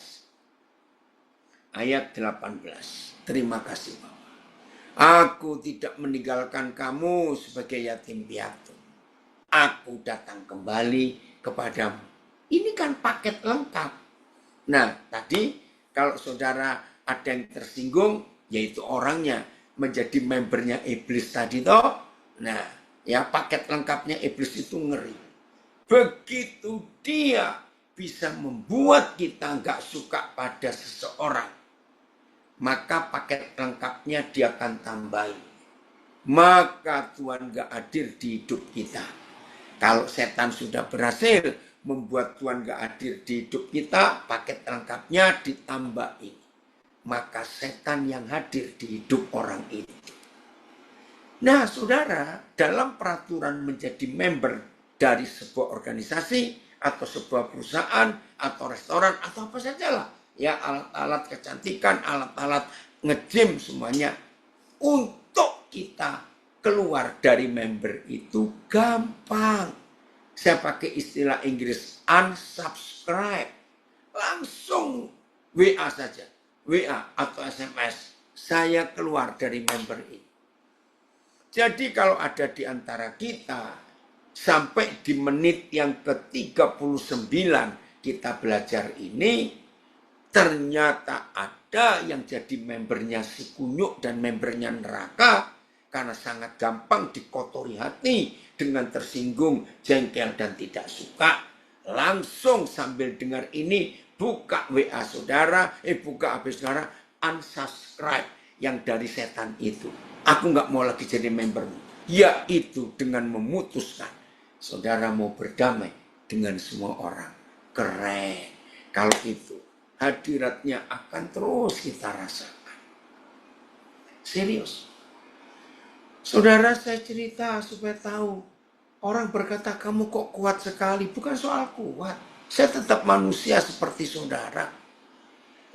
Ayat 18. Terima kasih Bapak. Aku tidak meninggalkan kamu sebagai yatim piatu. Aku datang kembali kepadamu. Ini kan paket lengkap. Nah, tadi kalau saudara ada yang tersinggung, yaitu orangnya menjadi membernya iblis tadi toh. Nah, ya paket lengkapnya iblis itu ngeri. Begitu dia bisa membuat kita nggak suka pada seseorang, maka paket lengkapnya dia akan tambahin. Maka Tuhan nggak hadir di hidup kita. Kalau setan sudah berhasil membuat Tuhan nggak hadir di hidup kita, paket lengkapnya ditambahin. Maka setan yang hadir di hidup orang itu. Nah, saudara, dalam peraturan menjadi member dari sebuah organisasi atau sebuah perusahaan atau restoran atau apa sajalah, ya alat-alat kecantikan, alat-alat nge-gym semuanya, untuk kita keluar dari member itu gampang. Saya pakai istilah Inggris unsubscribe, langsung WA saja, WA atau SMS, saya keluar dari member ini. Jadi kalau ada di antara kita sampai di menit yang ke-39 kita belajar ini, ternyata ada yang jadi membernya si kunyuk dan membernya neraka karena sangat gampang dikotori hati dengan tersinggung, jengkel dan tidak suka. Langsung sambil dengar ini, buka WA saudara, buka HP saudara, unsubscribe yang dari setan itu. Aku nggak mau lagi jadi membermu. Yaitu dengan memutuskan saudara mau berdamai dengan semua orang. Keren. Kalau itu, hadiratnya akan terus kita rasakan. Serius. Saudara, saya cerita supaya tahu. Orang berkata, kamu kok kuat sekali. Bukan soal kuat. Saya tetap manusia seperti saudara.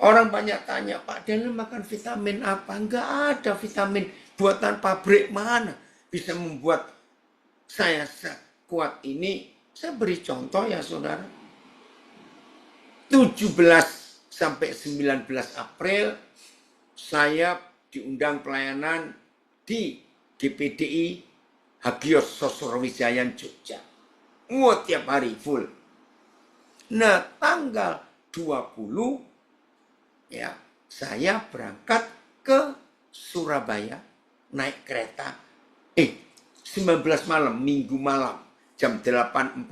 Orang banyak tanya, Pak Daniel makan vitamin apa? Enggak ada vitamin buatan pabrik mana bisa membuat saya kuat ini. Saya beri contoh ya saudara. 17 sampai 19 April saya diundang pelayanan di GPDI Hagios Sosrowijayan Jogja. Tiap hari full. Nah, tanggal 20 ya saya berangkat ke Surabaya naik kereta. 19 malam, Minggu malam. Jam 8.40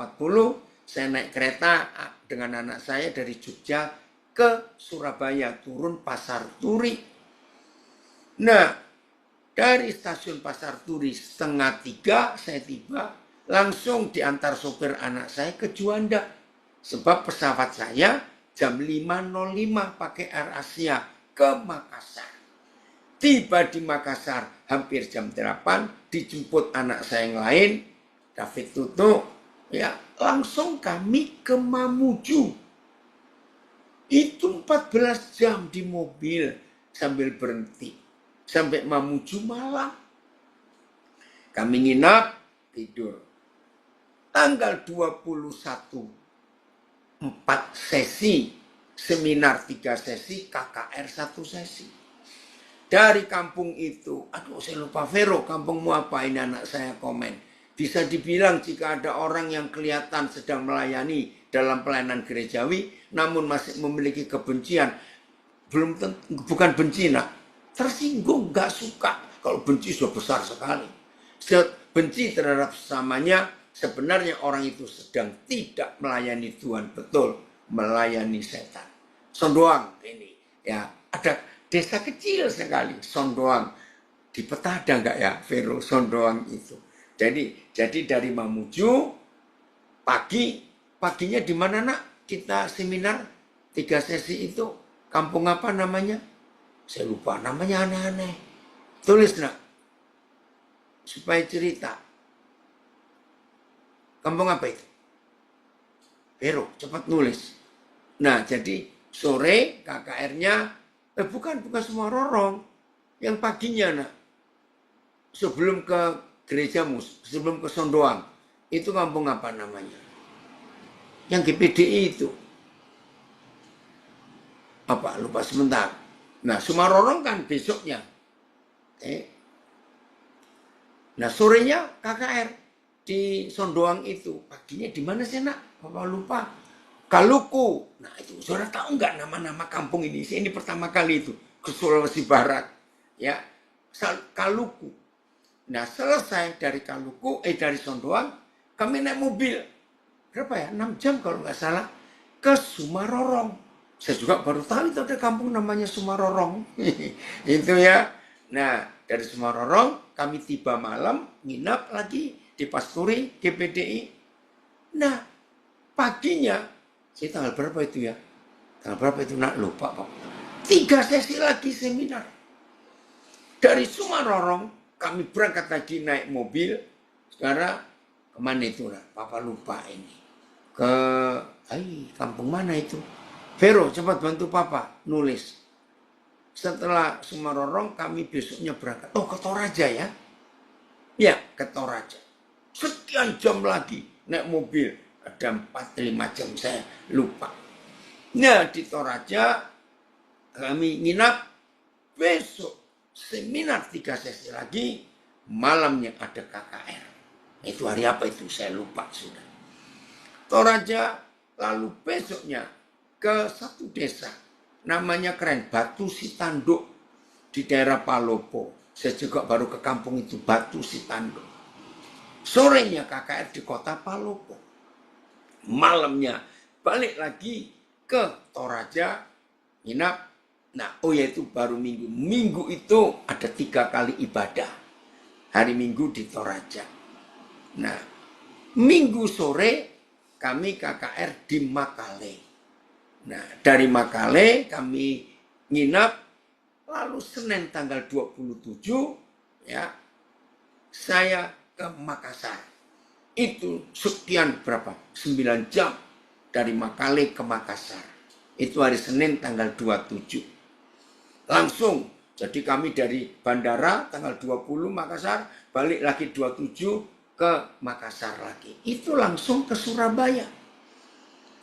saya naik kereta dengan anak saya dari Jogja ke Surabaya, turun Pasar Turi. Nah, dari stasiun Pasar Turi 2:30 saya tiba, langsung diantar sopir anak saya ke Juanda. Sebab pesawat saya jam 5.05 pakai Air Asia ke Makassar. Tiba di Makassar hampir jam 8, dijemput anak saya yang lain, David Tutu, ya langsung kami ke Mamuju. Itu 14 jam di mobil sambil berhenti. Sampai Mamuju malam. Kami nginap, tidur. Tanggal 21, 4 sesi, seminar 3 sesi, KKR 1 sesi. Dari kampung itu, aduh saya lupa Vero, kampungmu apa ini anak saya komen. Bisa dibilang jika ada orang yang kelihatan sedang melayani dalam pelayanan gerejawi, namun masih memiliki kebencian, bukan benci nak, tersinggung, gak suka. Kalau benci sudah besar sekali. Benci terhadap sesamanya sebenarnya orang itu sedang tidak melayani Tuhan, betul, melayani setan. Sondoang ini, ya, ada desa kecil sekali, Sondoang. Di peta ada nggak ya, Vero, Sondoang itu. Jadi dari Mamuju, paginya di mana nak? Kita seminar 3 sesi itu, kampung apa namanya? Saya lupa, namanya aneh-aneh. Tulis nak, supaya cerita. Kampung apa itu? Vero, cepat nulis. Nah, jadi sore KKR-nya, bukan semua Rorong. Yang paginya, nak, sebelum ke gerejamu, sebelum ke Sondoang, itu kampung apa namanya? Yang GPDI itu. Apa? Lupa sebentar. Nah, Sumarorong kan besoknya. Nah, sorenya KKR. Di Sondoang itu, paginya di mana sih nak? Bapak lupa. Kaluku. Nah itu saudara tahu nggak nama-nama kampung ini? Ini pertama kali itu ke Sulawesi Barat, ya, Kaluku. Nah selesai dari Kaluku, dari Sondoang, kami naik mobil berapa ya? 6 jam kalau nggak salah ke Sumarorong. Saya juga baru tahu itu ada kampung namanya Sumarorong. Itu ya. Nah dari Sumarorong kami tiba malam, nginap lagi di Pasturi, GPDI. Nah, paginya, saya tanggal berapa itu ya? Tanggal berapa itu nak lupa Pak. 3 sesi lagi seminar. Dari Sumarorong, kami berangkat lagi naik mobil. Sekarang, kemana itu nak? Papa lupa ini. Kampung mana itu? Vero, cepat bantu Papa, nulis. Setelah Sumarorong, kami besoknya berangkat. Oh, ke Toraja ya? Ya, ke Toraja. Sekian jam lagi naik mobil, ada 4-5 jam saya lupa. Nah di Toraja kami nginap, besok seminar 3 sesi lagi, malamnya ada KKR. Itu hari apa itu saya lupa sudah. Toraja, lalu besoknya ke satu desa, namanya keren, Batu Sitanduk di daerah Palopo. Saya juga baru ke kampung itu, Batu Sitanduk. Sorenya KKR di kota Palopo. Malamnya balik lagi ke Toraja, nginap. Nah, itu baru minggu. Minggu itu ada 3 kali ibadah. Hari Minggu di Toraja. Nah, Minggu sore kami KKR di Makale. Nah, dari Makale kami nginap. Lalu Senin tanggal 27, ya, saya ke Makassar. Itu sekian berapa? 9 jam dari Makale ke Makassar. Itu hari Senin tanggal 27. Langsung, jadi kami dari bandara tanggal 20 Makassar, balik lagi 27 ke Makassar lagi. Itu langsung ke Surabaya.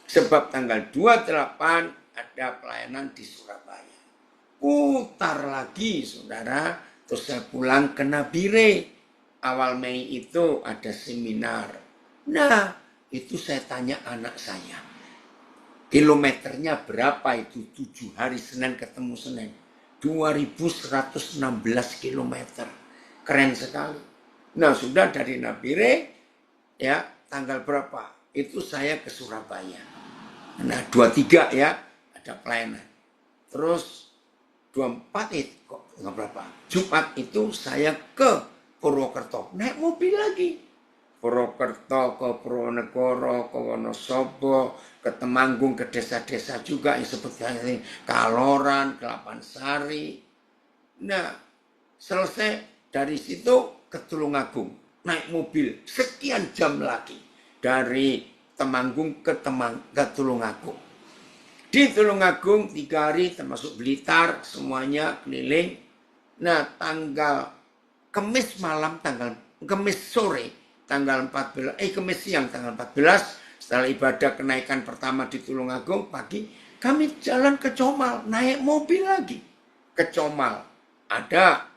Sebab tanggal 28 ada pelayanan di Surabaya. Putar lagi saudara, terus saya pulang ke Nabire. Awal Mei itu ada seminar. Nah, itu saya tanya anak saya. Kilometernya berapa itu? 7 hari Senin ketemu Senin. 2116 kilometer. Keren sekali. Nah, sudah dari Nabire, ya, tanggal berapa? Itu saya ke Surabaya. Nah, 23 ya, ada pelayanan. Terus 24 itu, kok berapa? Jumat itu saya ke Purwokerto, naik mobil lagi. Purwokerto ke Purwonegoro, ke Wonosobo, ke Temanggung, ke desa-desa juga yang seperti Kaloran, Kelapasari. Nah, selesai dari situ ke Tulungagung, naik mobil sekian jam lagi dari Temanggung ke Tulungagung. Di Tulungagung 3 hari termasuk Blitar, semuanya keliling. Nah, Kemis sore tanggal 14, Kemis siang tanggal 14, setelah ibadah kenaikan pertama di Tulungagung pagi, kami jalan ke Comal, naik mobil lagi ke Comal. Ada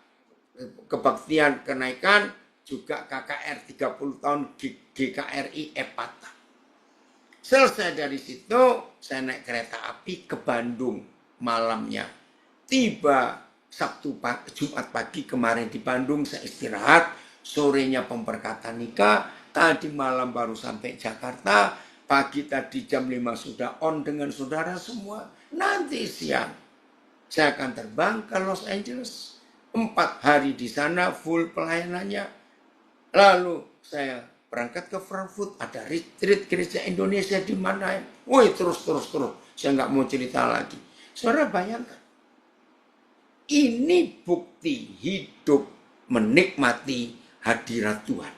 kebaktian kenaikan, juga KKR 30 tahun GKRI Epata. Selesai dari situ, saya naik kereta api ke Bandung malamnya. Tiba Jumat pagi kemarin di Bandung, saya istirahat. Sorenya pemberkatan nikah. Tadi malam baru sampai Jakarta, pagi tadi jam 5 sudah on dengan saudara semua. Nanti siang saya akan terbang ke Los Angeles. 4 hari di sana full pelayanannya. Lalu saya berangkat ke Frankfurt, ada retreat gereja Indonesia di mana. Woi, terus. Saya nggak mau cerita lagi. Saudara bayangkan. Ini bukti hidup menikmati hadirat Tuhan.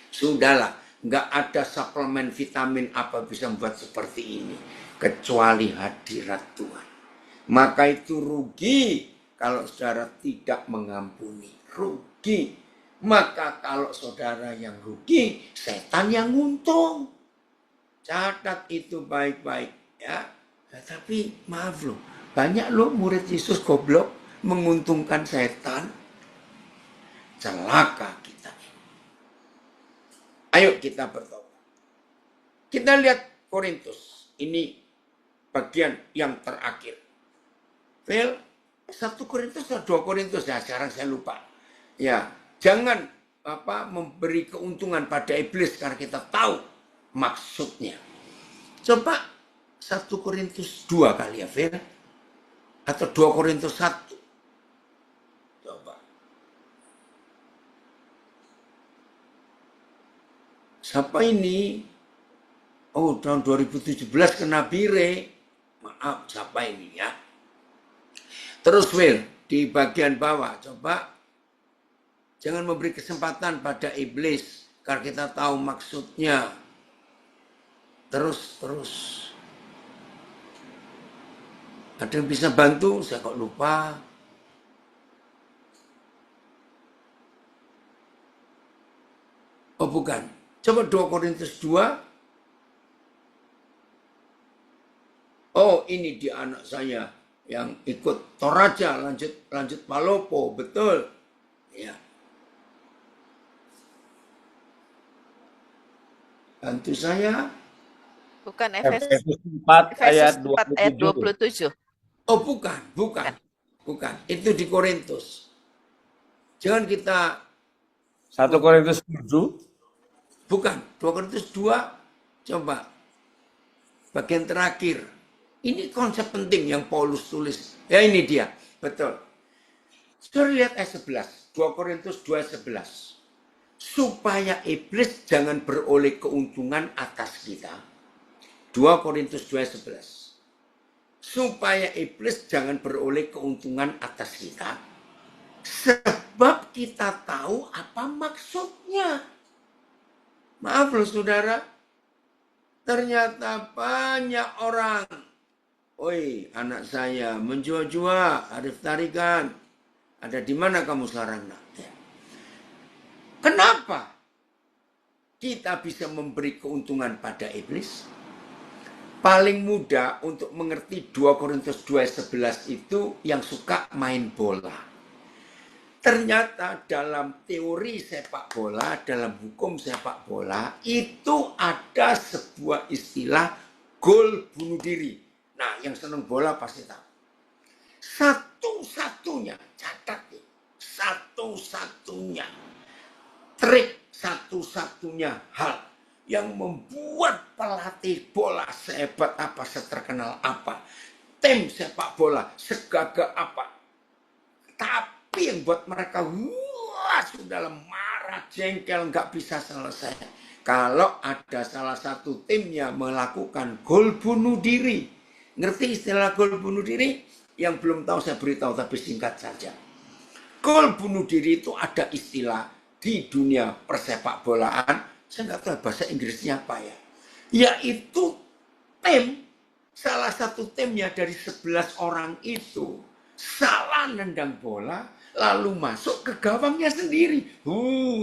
Sudahlah, nggak ada suplemen vitamin apa bisa membuat seperti ini. Kecuali hadirat Tuhan. Maka itu rugi kalau saudara tidak mengampuni. Rugi. Maka kalau saudara yang rugi, setan yang untung. Catat itu baik-baik ya. Tapi maaf loh, banyak loh murid Yesus goblok menguntungkan setan. Celaka kita. Ayo kita bertobat. Kita lihat Korintus. Ini bagian yang terakhir. Well, 1 Korintus atau 2 Korintus ya, sekarang saya lupa. Ya, jangan memberi keuntungan pada iblis karena kita tahu maksudnya. Coba 1 Korintus 2 kali ya, Fer. Atau 2 Korintus 1. Coba. Siapa ini? Oh, tahun 2017 kena bire. Maaf, siapa ini ya? Terus, Fer, di bagian bawah, coba. Jangan memberi kesempatan pada iblis karena kita tahu maksudnya. Terus. Ada yang bisa bantu? Saya kok lupa. Oh bukan. Coba 2 Korintus 2. Oh ini dia anak saya yang ikut Toraja lanjut Palopo. Betul. Ya. Bantu saya. Bukan Efesus 4 ayat 27. Oh bukan. Itu di Korintus. Jangan kita 1 Korintus 7. Bukan, 2 Korintus 2. Coba. Bagian terakhir. Ini konsep penting yang Paulus tulis. Ya ini dia. Betul. Saudara lihat ayat 11. 2 Korintus 2:11. Supaya iblis jangan beroleh keuntungan atas kita. 2 Korintus 2:11. Supaya iblis jangan beroleh keuntungan atas kita. Sebab kita tahu apa maksudnya. Maaf loh saudara. Ternyata banyak orang. Oi anak saya menjua-jua, Arif Tarikan. Ada di mana kamu sekarang nak? Kenapa kita bisa memberi keuntungan pada iblis? Paling mudah untuk mengerti 2 Korintus 2:11 itu yang suka main bola. Ternyata dalam teori sepak bola, dalam hukum sepak bola, itu ada sebuah istilah gol bunuh diri. Nah, yang senang bola pasti tahu. Satu-satunya, catat nih, satu-satunya trik, satu-satunya hal yang membuat pelatih bola sehebat apa, seterkenal apa, tim sepak bola segagah apa, tapi yang buat mereka sudah marah, jengkel, nggak bisa selesai. Kalau ada salah satu timnya melakukan gol bunuh diri. Ngerti istilah gol bunuh diri? Yang belum tahu saya beritahu, tapi singkat saja. Gol bunuh diri itu ada istilah di dunia persepak bolaan. Saya nggak tahu bahasa Inggrisnya apa ya. Yaitu tim, salah satu timnya dari 11 orang itu salah nendang bola, lalu masuk ke gawangnya sendiri.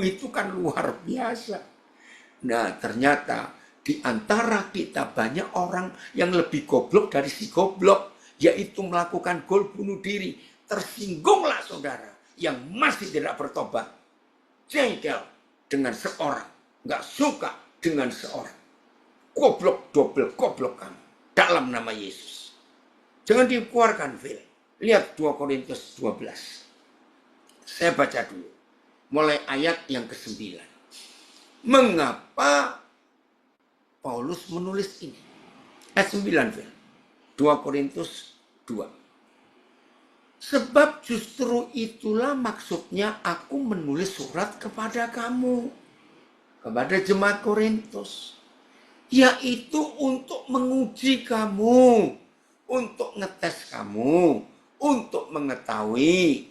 Itu kan luar biasa. Nah ternyata di antara kita banyak orang yang lebih goblok dari si goblok, yaitu melakukan gol bunuh diri. Tersinggunglah saudara yang masih tidak bertobat. Jengkel dengan seorang. Nggak suka dengan seorang. Goblok, double goblok kamu. Dalam nama Yesus. Jangan dikeluarkan, Phil. Lihat 2 Korintus 12. Saya baca dulu. Mulai ayat yang ke-9. Mengapa Paulus menulis ini? Ayat 9, Phil. 2 Korintus 2. Sebab justru itulah maksudnya aku menulis surat kepada kamu, kepada jemaat Korintus, yaitu untuk menguji kamu, untuk ngetes kamu, untuk mengetahui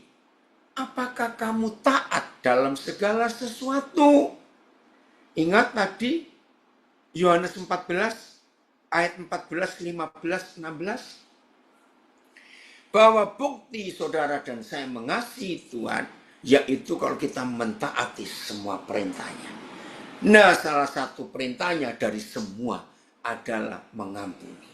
apakah kamu taat dalam segala sesuatu. Ingat tadi Yohanes 14 ayat 14, 15, 16. Bahwa bukti saudara dan saya mengasihi Tuhan, yaitu kalau kita mentaati semua perintahnya. Nah, salah satu perintahnya dari semua adalah mengampuni.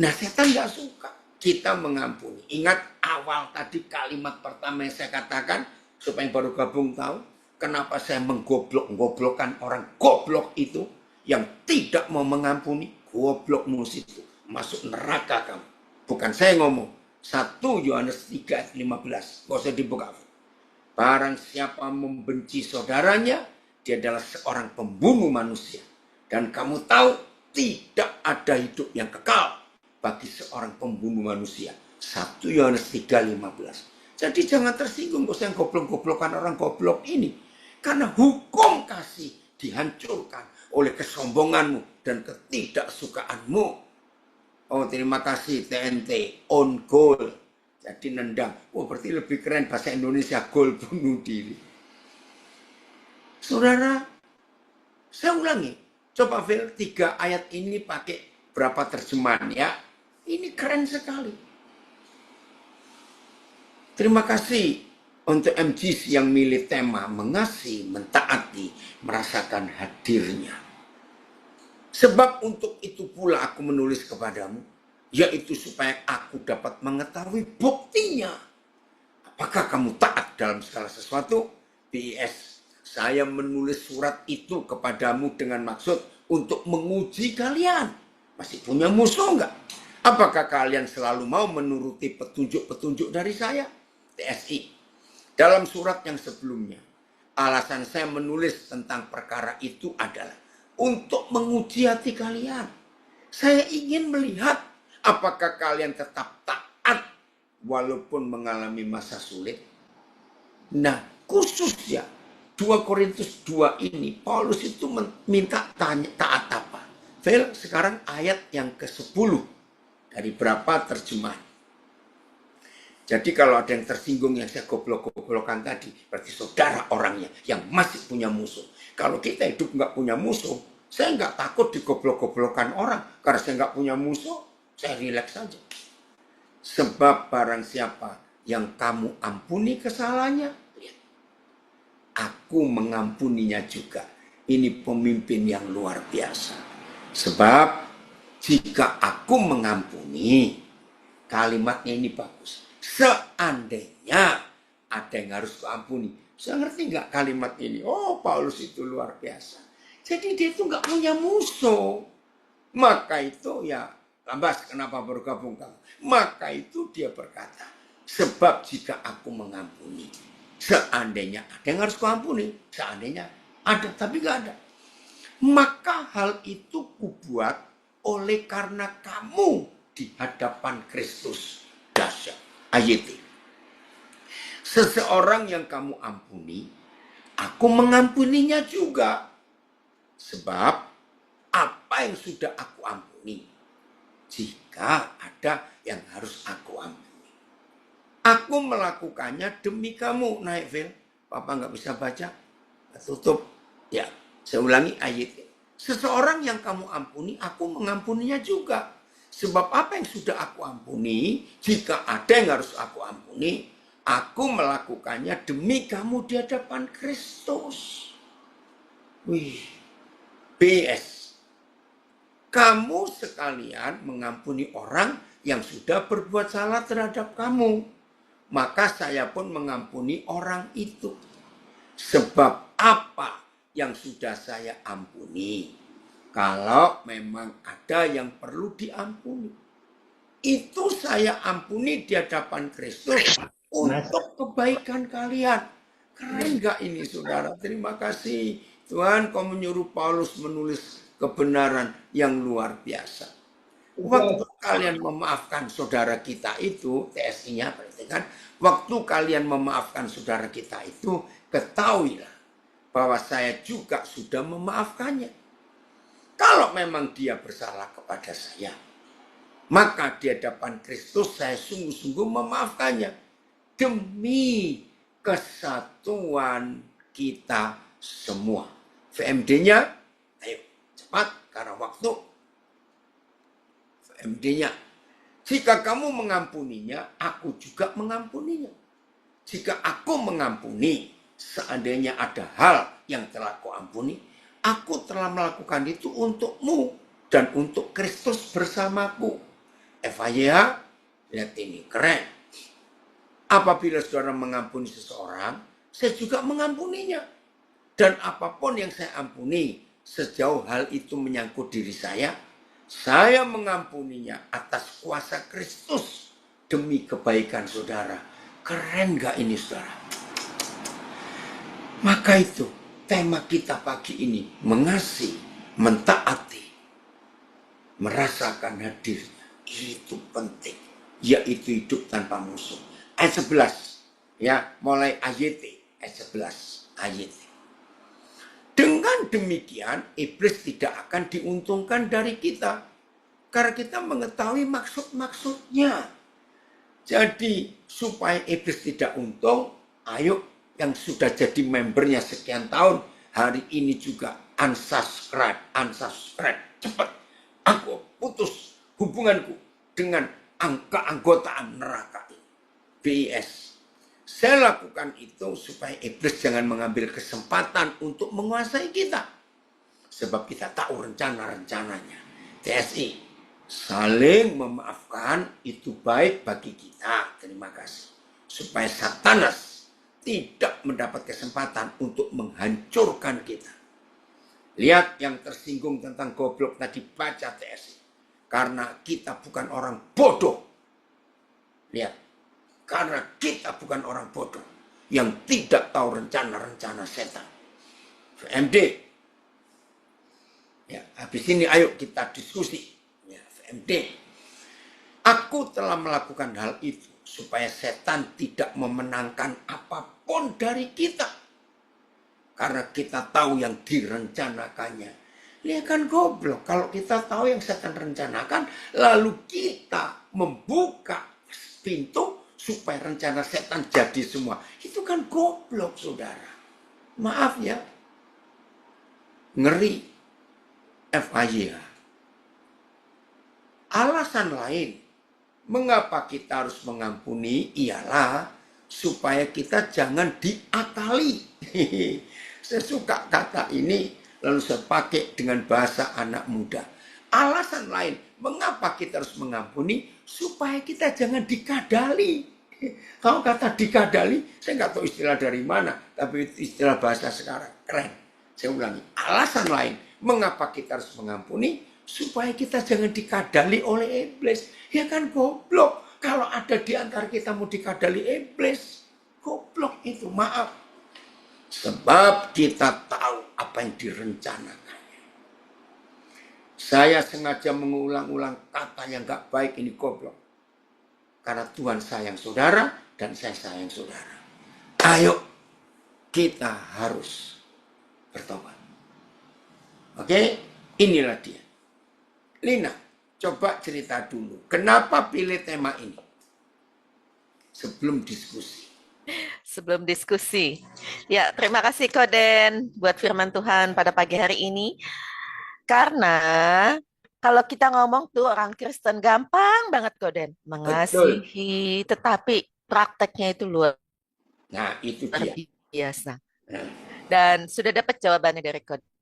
Nah, setan gak suka kita mengampuni. Ingat awal tadi kalimat pertama yang saya katakan, supaya yang baru gabung tahu, kenapa saya menggoblok-goblokkan orang goblok itu yang tidak mau mengampuni. Goblokmu situ, masuk neraka kamu. Bukan saya ngomong. 1 Yohanes 3 ayat 15. Gak usah dibuka. Barang siapa membenci saudaranya, dia adalah seorang pembunuh manusia. Dan kamu tahu tidak ada hidup yang kekal bagi seorang pembunuh manusia. 1 Yohanes 3 15. Jadi jangan tersinggung kok saya goblok-goblokan orang goblok ini. Karena hukum kasih dihancurkan oleh kesombonganmu dan ketidaksukaanmu. Oh, terima kasih TNT, on goal. Jadi nendang. Oh, berarti lebih keren bahasa Indonesia, gol bunuh diri. Saudara, saya ulangi. Coba Phil, 3 ayat ini pakai berapa terjemahan ya. Ini keren sekali. Terima kasih untuk MGC yang milih tema mengasihi, mentaati, merasakan hadirnya. Sebab untuk itu pula aku menulis kepadamu, yaitu supaya aku dapat mengetahui buktinya. Apakah kamu taat dalam segala sesuatu? PS, saya menulis surat itu kepadamu dengan maksud untuk menguji kalian. Masih punya musuh enggak? Apakah kalian selalu mau menuruti petunjuk-petunjuk dari saya? TSI. Dalam surat yang sebelumnya, alasan saya menulis tentang perkara itu adalah untuk menguji hati kalian. Saya ingin melihat apakah kalian tetap taat walaupun mengalami masa sulit. Nah, khususnya 2 Korintus 2 ini, Paulus itu minta taat apa? Phil, sekarang ayat yang ke-10 dari berapa terjemahan. Jadi kalau ada yang tersinggung yang saya goblok-goblokan tadi, berarti saudara orangnya yang masih punya musuh. Kalau kita hidup nggak punya musuh, saya nggak takut digoblok-goblokan orang. Karena saya nggak punya musuh, saya rileks saja. Sebab barang siapa yang kamu ampuni kesalahannya, lihat, aku mengampuninya juga. Ini pemimpin yang luar biasa. Sebab jika aku mengampuni, kalimatnya ini bagus. Seandainya ada yang harus kuampuni. Saya ngerti nggak kalimat ini? Oh, Paulus itu luar biasa. Jadi dia itu nggak punya musuh. Maka itu ya, Lambas kenapa bergabung kamu? Maka itu dia berkata, sebab jika aku mengampuni, seandainya ada yang harus kuampuni, seandainya ada, tapi nggak ada. Maka hal itu kubuat oleh karena kamu di hadapan Kristus. Dahsyat. Ayat ini. Seseorang yang kamu ampuni, aku mengampuninya juga. Sebab apa yang sudah aku ampuni, jika ada yang harus aku ampuni, aku melakukannya demi kamu. Naik Phil, Papa nggak bisa baca, tutup. Ya, saya ulangi ayat ini. Seseorang yang kamu ampuni, aku mengampuninya juga. Sebab apa yang sudah aku ampuni, jika ada yang harus aku ampuni, aku melakukannya demi kamu di hadapan Kristus. Wih, BS. Kamu sekalian mengampuni orang yang sudah berbuat salah terhadap kamu. Maka saya pun mengampuni orang itu. Sebab apa yang sudah saya ampuni, kalau memang ada yang perlu diampuni, itu saya ampuni di hadapan Kristus untuk kebaikan kalian. Keren gak ini saudara? Terima kasih Tuhan, kau menyuruh Paulus menulis kebenaran yang luar biasa. Waktu kalian memaafkan saudara kita itu, TSI-nya berarti kan, waktu kalian memaafkan saudara kita itu, ketahuilah bahwa saya juga sudah memaafkannya. Kalau memang dia bersalah kepada saya, maka di hadapan Kristus saya sungguh-sungguh memaafkannya. Demi kesatuan kita semua. VMD-nya, ayo cepat karena waktu. VMD-nya, jika kamu mengampuninya, aku juga mengampuninya. Jika aku mengampuni, seandainya ada hal yang telah kau ampuni, aku telah melakukan itu untukmu dan untuk Kristus bersamaku. FYI, lihat ini, keren. Apabila saudara mengampuni seseorang, saya juga mengampuninya. Dan apapun yang saya ampuni, sejauh hal itu menyangkut diri saya mengampuninya atas kuasa Kristus demi kebaikan saudara. Keren gak ini saudara? Maka itu tema kita pagi ini, mengasihi, mentaati, merasakan hadirnya. Itu penting, yaitu hidup tanpa musuh. Ayat 11, ya, mulai AYT, ayat 11, AYT. Dengan demikian, iblis tidak akan diuntungkan dari kita. Karena kita mengetahui maksud-maksudnya. Jadi, supaya iblis tidak untung, ayo yang sudah jadi membernya sekian tahun, hari ini juga unsubscribe. Cepat. Aku putus hubunganku dengan keanggotaan neraka ini. BIS. Saya lakukan itu supaya iblis jangan mengambil kesempatan untuk menguasai kita. Sebab kita tahu rencana-rencananya. TSI, saling memaafkan itu baik bagi kita. Terima kasih. Supaya Satanas tidak mendapat kesempatan untuk menghancurkan kita. Lihat yang tersinggung tentang goblok tadi, baca TSI. Karena kita bukan orang bodoh. Lihat. Karena kita bukan orang bodoh yang tidak tahu rencana-rencana setan. VMD. Ya, habis ini ayo kita diskusi. Ya, VMD. Aku telah melakukan hal itu supaya setan tidak memenangkan apapun dari kita. Karena kita tahu yang direncanakannya. Dia kan goblok. Kalau kita tahu yang setan rencanakan, lalu kita membuka pintu supaya rencana setan jadi semua. Itu kan goblok, saudara. Maaf ya. Ngeri. FYI. Alasan lain mengapa kita harus mengampuni ialah supaya kita jangan diakali. Saya suka kata ini, lalu saya pakai dengan bahasa anak muda. Alasan lain mengapa kita harus mengampuni supaya kita jangan dikadali. Kalau kata dikadali, saya nggak tahu istilah dari mana, tapi istilah bahasa sekarang keren. Saya ulangi, alasan lain mengapa kita harus mengampuni supaya kita jangan dikadali oleh iblis. Ya kan goblok. Kalau ada di antara kita mau dikadali iblis, goblok itu, maaf. Sebab kita tahu apa yang direncanakannya. Saya sengaja mengulang-ulang kata yang nggak baik ini, goblok. Karena Tuhan sayang saudara dan saya sayang saudara. Ayo, kita harus bertobat. Oke, inilah dia. Lina, coba cerita dulu. Kenapa pilih tema ini? Sebelum diskusi. Sebelum diskusi. Ya, terima kasih Koden buat firman Tuhan pada pagi hari ini. Karena kalau kita ngomong tuh orang Kristen gampang banget Koden. Mengasihi, tetapi prakteknya itu luar Nah, itu dia. biasa. Nah. Dan sudah dapat jawabannya dari Koden.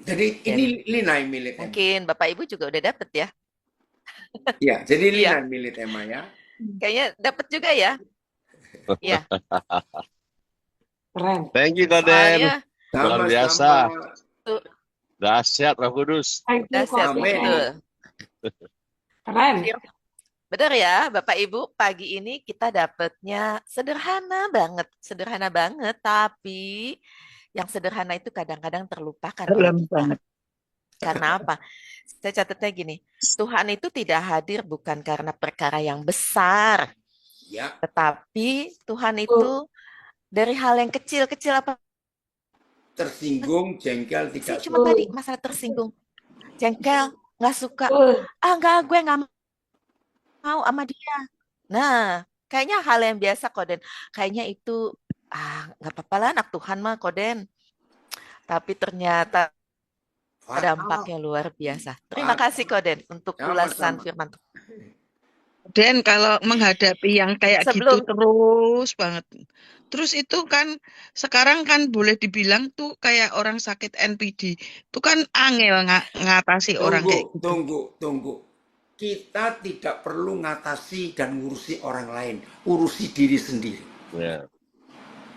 Jadi ini Lina yang milih tema. Mungkin Bapak Ibu juga udah dapat ya. Iya, jadi Lina yang milih tema ya. Kayaknya dapat juga ya. Iya. Keren. Thank you, Koden. Luar biasa. Dahsyat Roh Kudus. Dahsyat, betul. Keren. Benar ya, Bapak Ibu, pagi ini kita dapatnya sederhana banget, tapi yang sederhana itu kadang-kadang terlupakan oleh Dalam kita. banget. Karena apa? Saya catatnya gini, Tuhan itu tidak hadir bukan karena perkara yang besar, Ya, tetapi Tuhan itu dari hal yang kecil-kecil apa tersinggung, jengkel, sih? tidak Cuma suka. tadi masalah tersinggung, jengkel, nggak suka. Enggak, gue nggak mau sama dia. Nah, kayaknya hal yang biasa, Koden. Kayaknya itu, nggak apa-apa lah, anak Tuhan mah, Koden. Tapi ternyata Fatal. dampaknya luar biasa. Terima Fatal. kasih, Koden, untuk ulasan Sama-sama. firman Tuhan. Dan kalau menghadapi yang kayak Sebelum gitu terus banget. Terus itu kan sekarang kan boleh dibilang tuh kayak orang sakit NPD. Itu kan angel ngatasi orang kayak gitu. Tunggu. Kita tidak perlu ngatasi dan ngurusi orang lain. Urusi diri sendiri. Ya.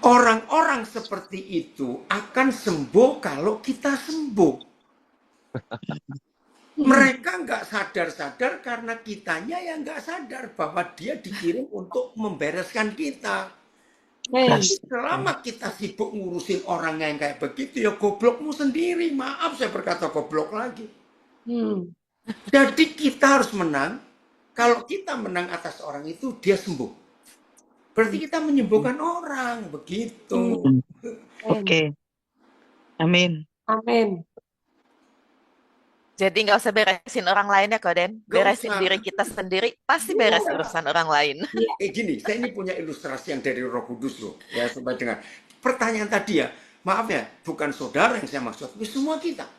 Orang-orang seperti itu akan sembuh kalau kita sembuh. Mereka nggak sadar-sadar karena kitanya yang nggak sadar bahwa dia dikirim untuk membereskan kita. Selama kita sibuk ngurusin orang yang kayak begitu, ya goblokmu sendiri. Maaf saya berkata goblok lagi. Jadi kita harus menang. Kalau kita menang atas orang itu, dia sembuh. Berarti kita menyembuhkan orang. Begitu. Oke. Amin. Jadi nggak usah beresin orang lain ya, Koden. Beresin usah. diri kita sendiri, pasti beres urusan orang lain. Gini, saya ini punya ilustrasi yang dari Roh Kudus loh. Ya, supaya dengar. Pertanyaan tadi ya, maaf ya, bukan saudara yang saya maksud, tapi semua kita.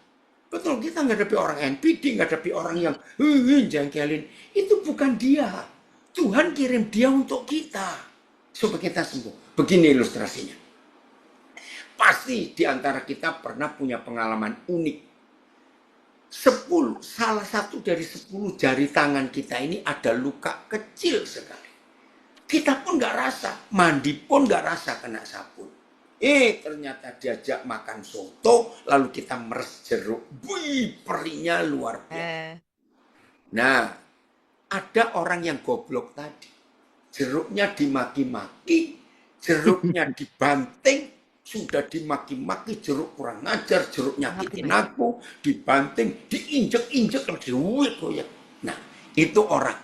Betul, kita menghadapi orang NPD, menghadapi orang yang jengkelin. Itu bukan dia. Tuhan kirim dia untuk kita. Supaya kita sembuh. Begini ilustrasinya. Pasti di antara kita pernah punya pengalaman unik. Salah satu dari 10 jari tangan kita ini ada luka kecil sekali. Kita pun nggak rasa, mandi pun nggak rasa kena sabun. Ternyata diajak makan soto, lalu kita meres jeruk. Wih, perihnya luar biasa. Nah, ada orang yang goblok tadi. Jeruknya dimaki-maki, jeruknya dibanting, sudah dimaki-maki, jeruk kurang ngajar, jeruk nyakitin aku, dibanting, diinjek-injek, diuik. Nah, itu orang.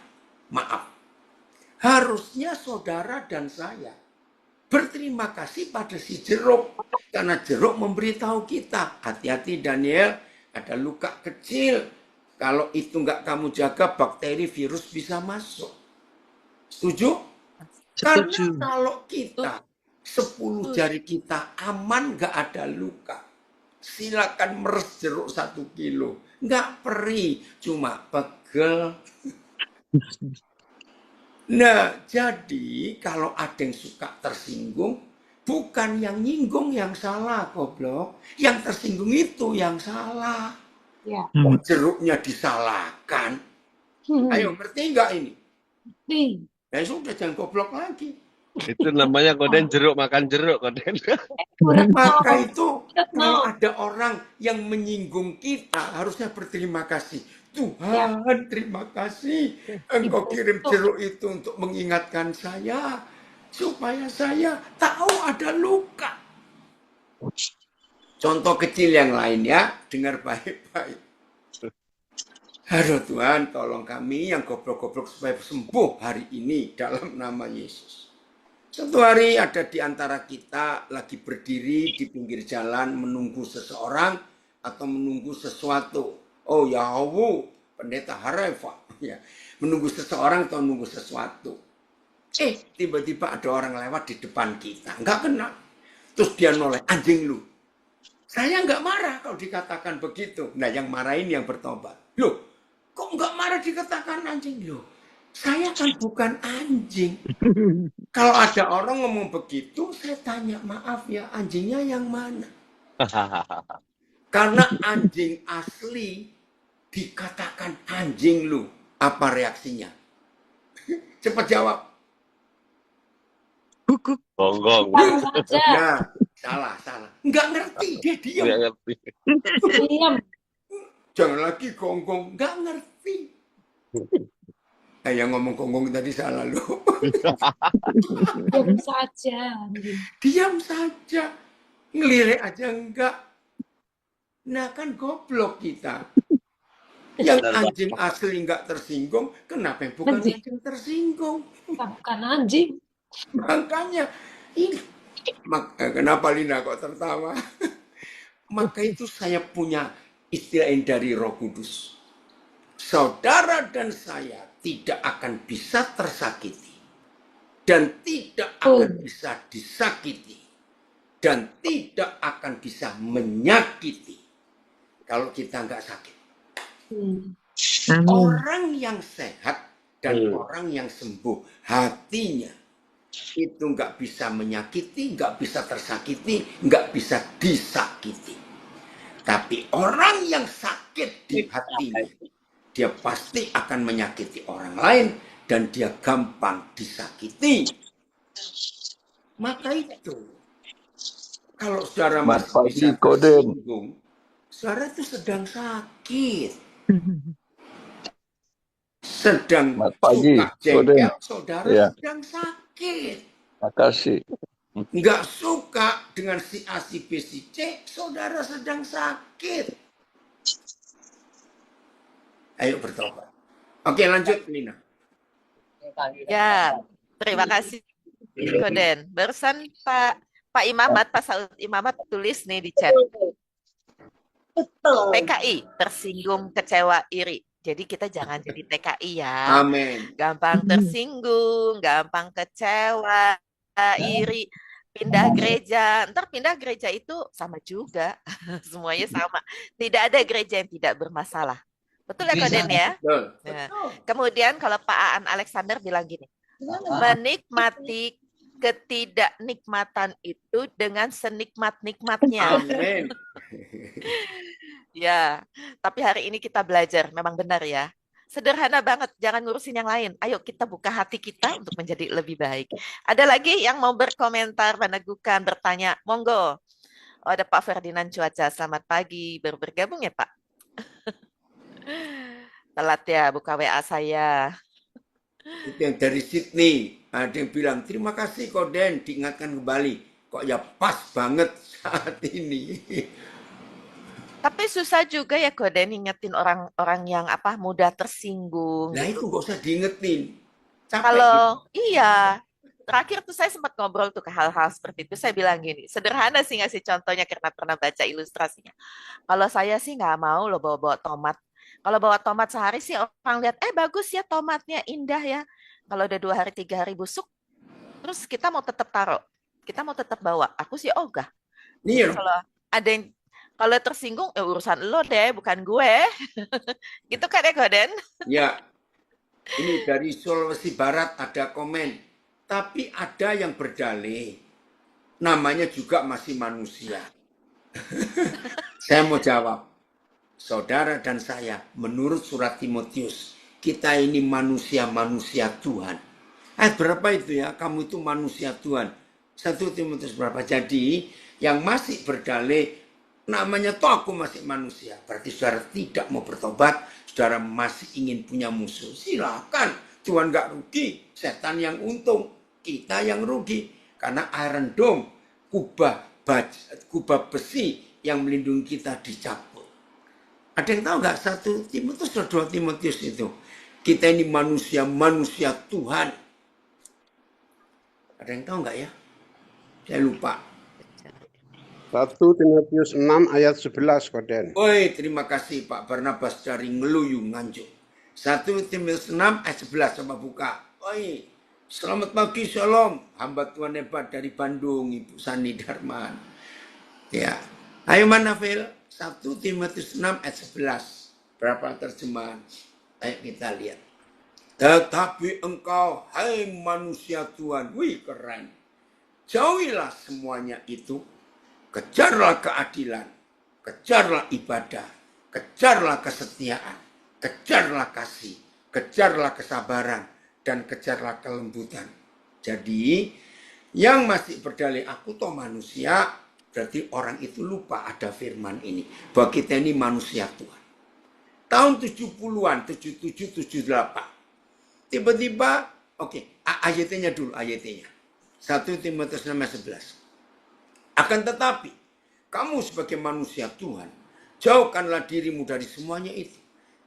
Maaf. Harusnya saudara dan saya berterima kasih pada si jeruk. Karena jeruk memberitahu kita, hati-hati Daniel, ada luka kecil. Kalau itu nggak kamu jaga, bakteri, virus bisa masuk. Setuju? Karena kalau kita 10 jari kita aman, nggak ada luka. Silakan meres jeruk 1 kilo. Nggak perih, cuma pegel. Nah, jadi kalau ada yang suka tersinggung, bukan yang nyinggung yang salah, goblok. Yang tersinggung itu yang salah. Jeruknya disalahkan. Ayo, ngerti nggak ini? Ya sudah, jangan goblok lagi. Itu namanya Koden jeruk makan jeruk, Koden. Maka itu kalau ada orang yang menyinggung kita, harusnya berterima kasih. Tuhan, terima kasih. Engkau kirim jeruk itu untuk mengingatkan saya. Supaya saya tahu ada luka. Contoh kecil yang lain ya. Dengar baik-baik. Aduh Tuhan, tolong kami yang goblok-goblok supaya sembuh hari ini dalam nama Yesus. Suatu hari ada di antara kita lagi berdiri di pinggir jalan menunggu seseorang atau menunggu sesuatu. Oh ya Allah, pendeta Harefa. Ya, menunggu seseorang atau menunggu sesuatu. Tiba-tiba ada orang lewat di depan kita. Nggak kenal. Terus dia noleh, anjing lu. Saya nggak marah kalau dikatakan begitu. Nah yang marahin yang bertobat. Loh, kok nggak marah dikatakan anjing? Loh, saya kan bukan anjing. Kalau ada orang ngomong begitu, saya tanya, maaf ya, anjingnya yang mana? Karena anjing asli dikatakan anjing lu. Apa reaksinya? Cepat jawab. Gonggong. Nah, salah. Nggak ngerti, dia diam. Nggak ngerti. Jangan lagi gonggong, nggak ngerti. Yang ngomong gonggong tadi salah loh. Diam saja. Diam saja. Ngelirik aja enggak. Nah kan goblok kita. Yang anjing asli enggak tersinggung, kenapa yang bukan Anjing. anjing tersinggung? Bukan anjing. Makanya ini kenapa Lina kok tertawa? Maka itu saya punya istilah dari Roh Kudus. Saudara dan saya tidak akan bisa tersakiti dan tidak akan bisa disakiti dan tidak akan bisa menyakiti kalau kita nggak sakit. Orang yang sehat dan orang yang sembuh hatinya itu nggak bisa menyakiti, nggak bisa tersakiti, nggak bisa disakiti. Tapi orang yang sakit di hatinya, dia pasti akan menyakiti orang lain dan dia gampang disakiti. Maka itu, kalau saudara masih bisa tersinggung, saudara itu sedang sakit. Sedang suka jengkel, saudara sedang sakit. Makasih. Nggak suka dengan si A, si B, si C, saudara sedang sakit. Ayo bertobat. Oke, lanjut Lina. Ya, terima kasih Koden. Barusan Pak Imamat, Pak Saud Imamat tulis nih di chat. TKI, tersinggung, kecewa, iri. Jadi kita jangan jadi TKI ya. Amin. Gampang tersinggung, gampang kecewa, iri, pindah gereja. Ntar pindah gereja itu sama juga. Semuanya sama. Tidak ada gereja yang tidak bermasalah. Betul ya Koden ya? Betul. Nah, kemudian kalau Pak Aan Alexander bilang gini, menikmati ketidaknikmatan itu dengan senikmat-nikmatnya. Amin. Ya, tapi hari ini kita belajar, memang benar ya. Sederhana banget, jangan ngurusin yang lain. Ayo kita buka hati kita untuk menjadi lebih baik. Ada lagi yang mau berkomentar, meneguhkan, bertanya? Monggo. Oh, ada Pak Ferdinand Cuaca, selamat pagi. Baru bergabung ya Pak? Telat ya, buka WA saya. Itu yang dari Sydney. Ada yang bilang, terima kasih Koden, diingatkan kembali. Kok ya pas banget saat ini. Tapi susah juga ya Koden ingetin orang-orang yang mudah tersinggung. Nah gitu. itu gak usah diingetin. Capek Kalau gitu. iya, terakhir tuh saya sempat ngobrol tuh ke hal-hal seperti itu. Saya bilang gini, sederhana sih ngasih contohnya karena pernah baca ilustrasinya. Kalau saya sih nggak mau loh bawa-bawa tomat. Kalau bawa tomat sehari sih orang lihat, bagus ya tomatnya, indah ya. Kalau udah 2 hari 3 hari busuk, terus kita mau tetap taruh, kita mau tetap bawa. Aku sih ogah. Jadi Nih, kalau ada yang kalau tersinggung, urusan lo deh, bukan gue. Gitu kan ya, Koden? ya, ini dari Sulawesi Barat ada komen. Tapi ada yang berdalih, namanya juga masih manusia. Saya mau jawab. Saudara dan saya, menurut surat Timotius, kita ini manusia-manusia Tuhan. Berapa itu ya? Kamu itu manusia Tuhan. 1 Timotius berapa? Jadi, yang masih berdalih, namanya toh aku masih manusia. Berarti saudara tidak mau bertobat, saudara masih ingin punya musuh. Silakan, Tuhan gak rugi, setan yang untung, kita yang rugi. Karena Iron Dome, kubah besi yang melindungi kita dicabut. Ada yang tahu nggak 1 Timotius atau 2 Timotius itu? Kita ini manusia Tuhan. Ada yang tahu nggak ya? Saya lupa. 1 Timotius 6 ayat 11 Koden. Oi, terima kasih Pak Barnabas dari Ngeluyu Nganjuk. 1 Timotius 6 ayat 11, coba buka. Oi, selamat pagi, shalom. Hamba Tuhan hebat dari Bandung, Ibu Sani Darman. Ya, ayo mana Phil? 1 Timotius 6 ayat 11. Berapa terjemahan? Ayo kita lihat. Tetapi engkau, hai manusia Tuhan. Wih, keren. Jauhilah semuanya itu. Kejarlah keadilan, kejarlah ibadah, kejarlah kesetiaan, kejarlah kasih, kejarlah kesabaran, dan kejarlah kelembutan. Jadi, yang masih berdalih aku toh manusia, berarti orang itu lupa ada firman ini. Bahwa kita ini manusia Tuhan. Tahun 70-an, 77, 78. Tiba-tiba, oke, ayatnya dulu, ayatnya. 1 Timotius 6 ayat 11. Akan tetapi, kamu sebagai manusia Tuhan, jauhkanlah dirimu dari semuanya itu.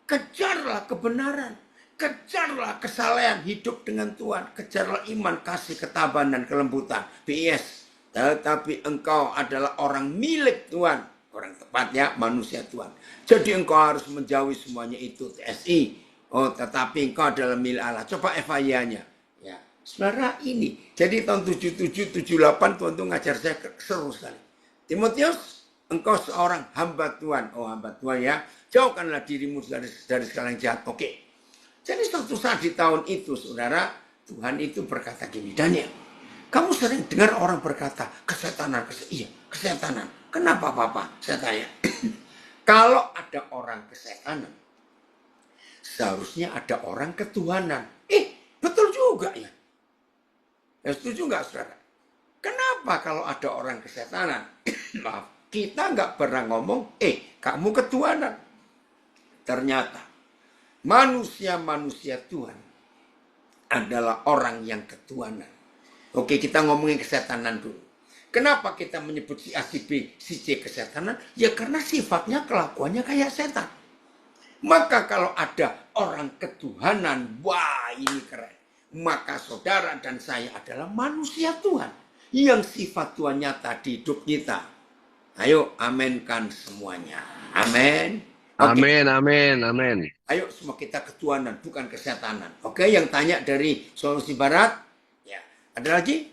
Kejarlah kebenaran, kejarlah kesalehan hidup dengan Tuhan, kejarlah iman, kasih, ketabahan, dan kelembutan. PS, tetapi engkau adalah orang milik Tuhan. Orang tepatnya manusia Tuhan. Jadi engkau harus menjauhi semuanya itu. TSI. Oh, tetapi engkau adalah milik Allah. Coba FIA-nya. Ya, saudara ini. Jadi tahun 77, 78 Tuhan tuh ngajar saya seru sekali. Timotius, engkau seorang hamba Tuhan. Oh, hamba Tuhan ya. Jauhkanlah dirimu dari segala yang jahat. Oke. Jadi suatu saat di tahun itu, saudara, Tuhan itu berkata gini, Daniel, kamu sering dengar orang berkata, kesetanan. Iya, kesetanan. Kenapa Papa? Saya tanya. Kalau ada orang kesetanan, seharusnya ada orang ketuhanan. Betul juga ya. Ya setuju nggak saudara? Kenapa kalau ada orang kesetanan? Maaf, kita nggak pernah ngomong, kamu ketuhanan. Ternyata manusia-manusia Tuhan adalah orang yang ketuhanan. Oke, kita ngomongin kesetanan dulu. Kenapa kita menyebut si A, si B, si C kesetanan? Ya karena sifatnya, kelakuannya kayak setan. Maka kalau ada orang ketuhanan, wah ini keren. Maka saudara dan saya adalah manusia Tuhan. Yang sifat Tuhan nyata di hidup kita. Ayo aminkan semuanya. Amin. Amin, amin, amin. Ayo semua kita ketuhanan, bukan kesetanan. Oke, yang tanya dari Sulawesi Barat. Ya, ada lagi?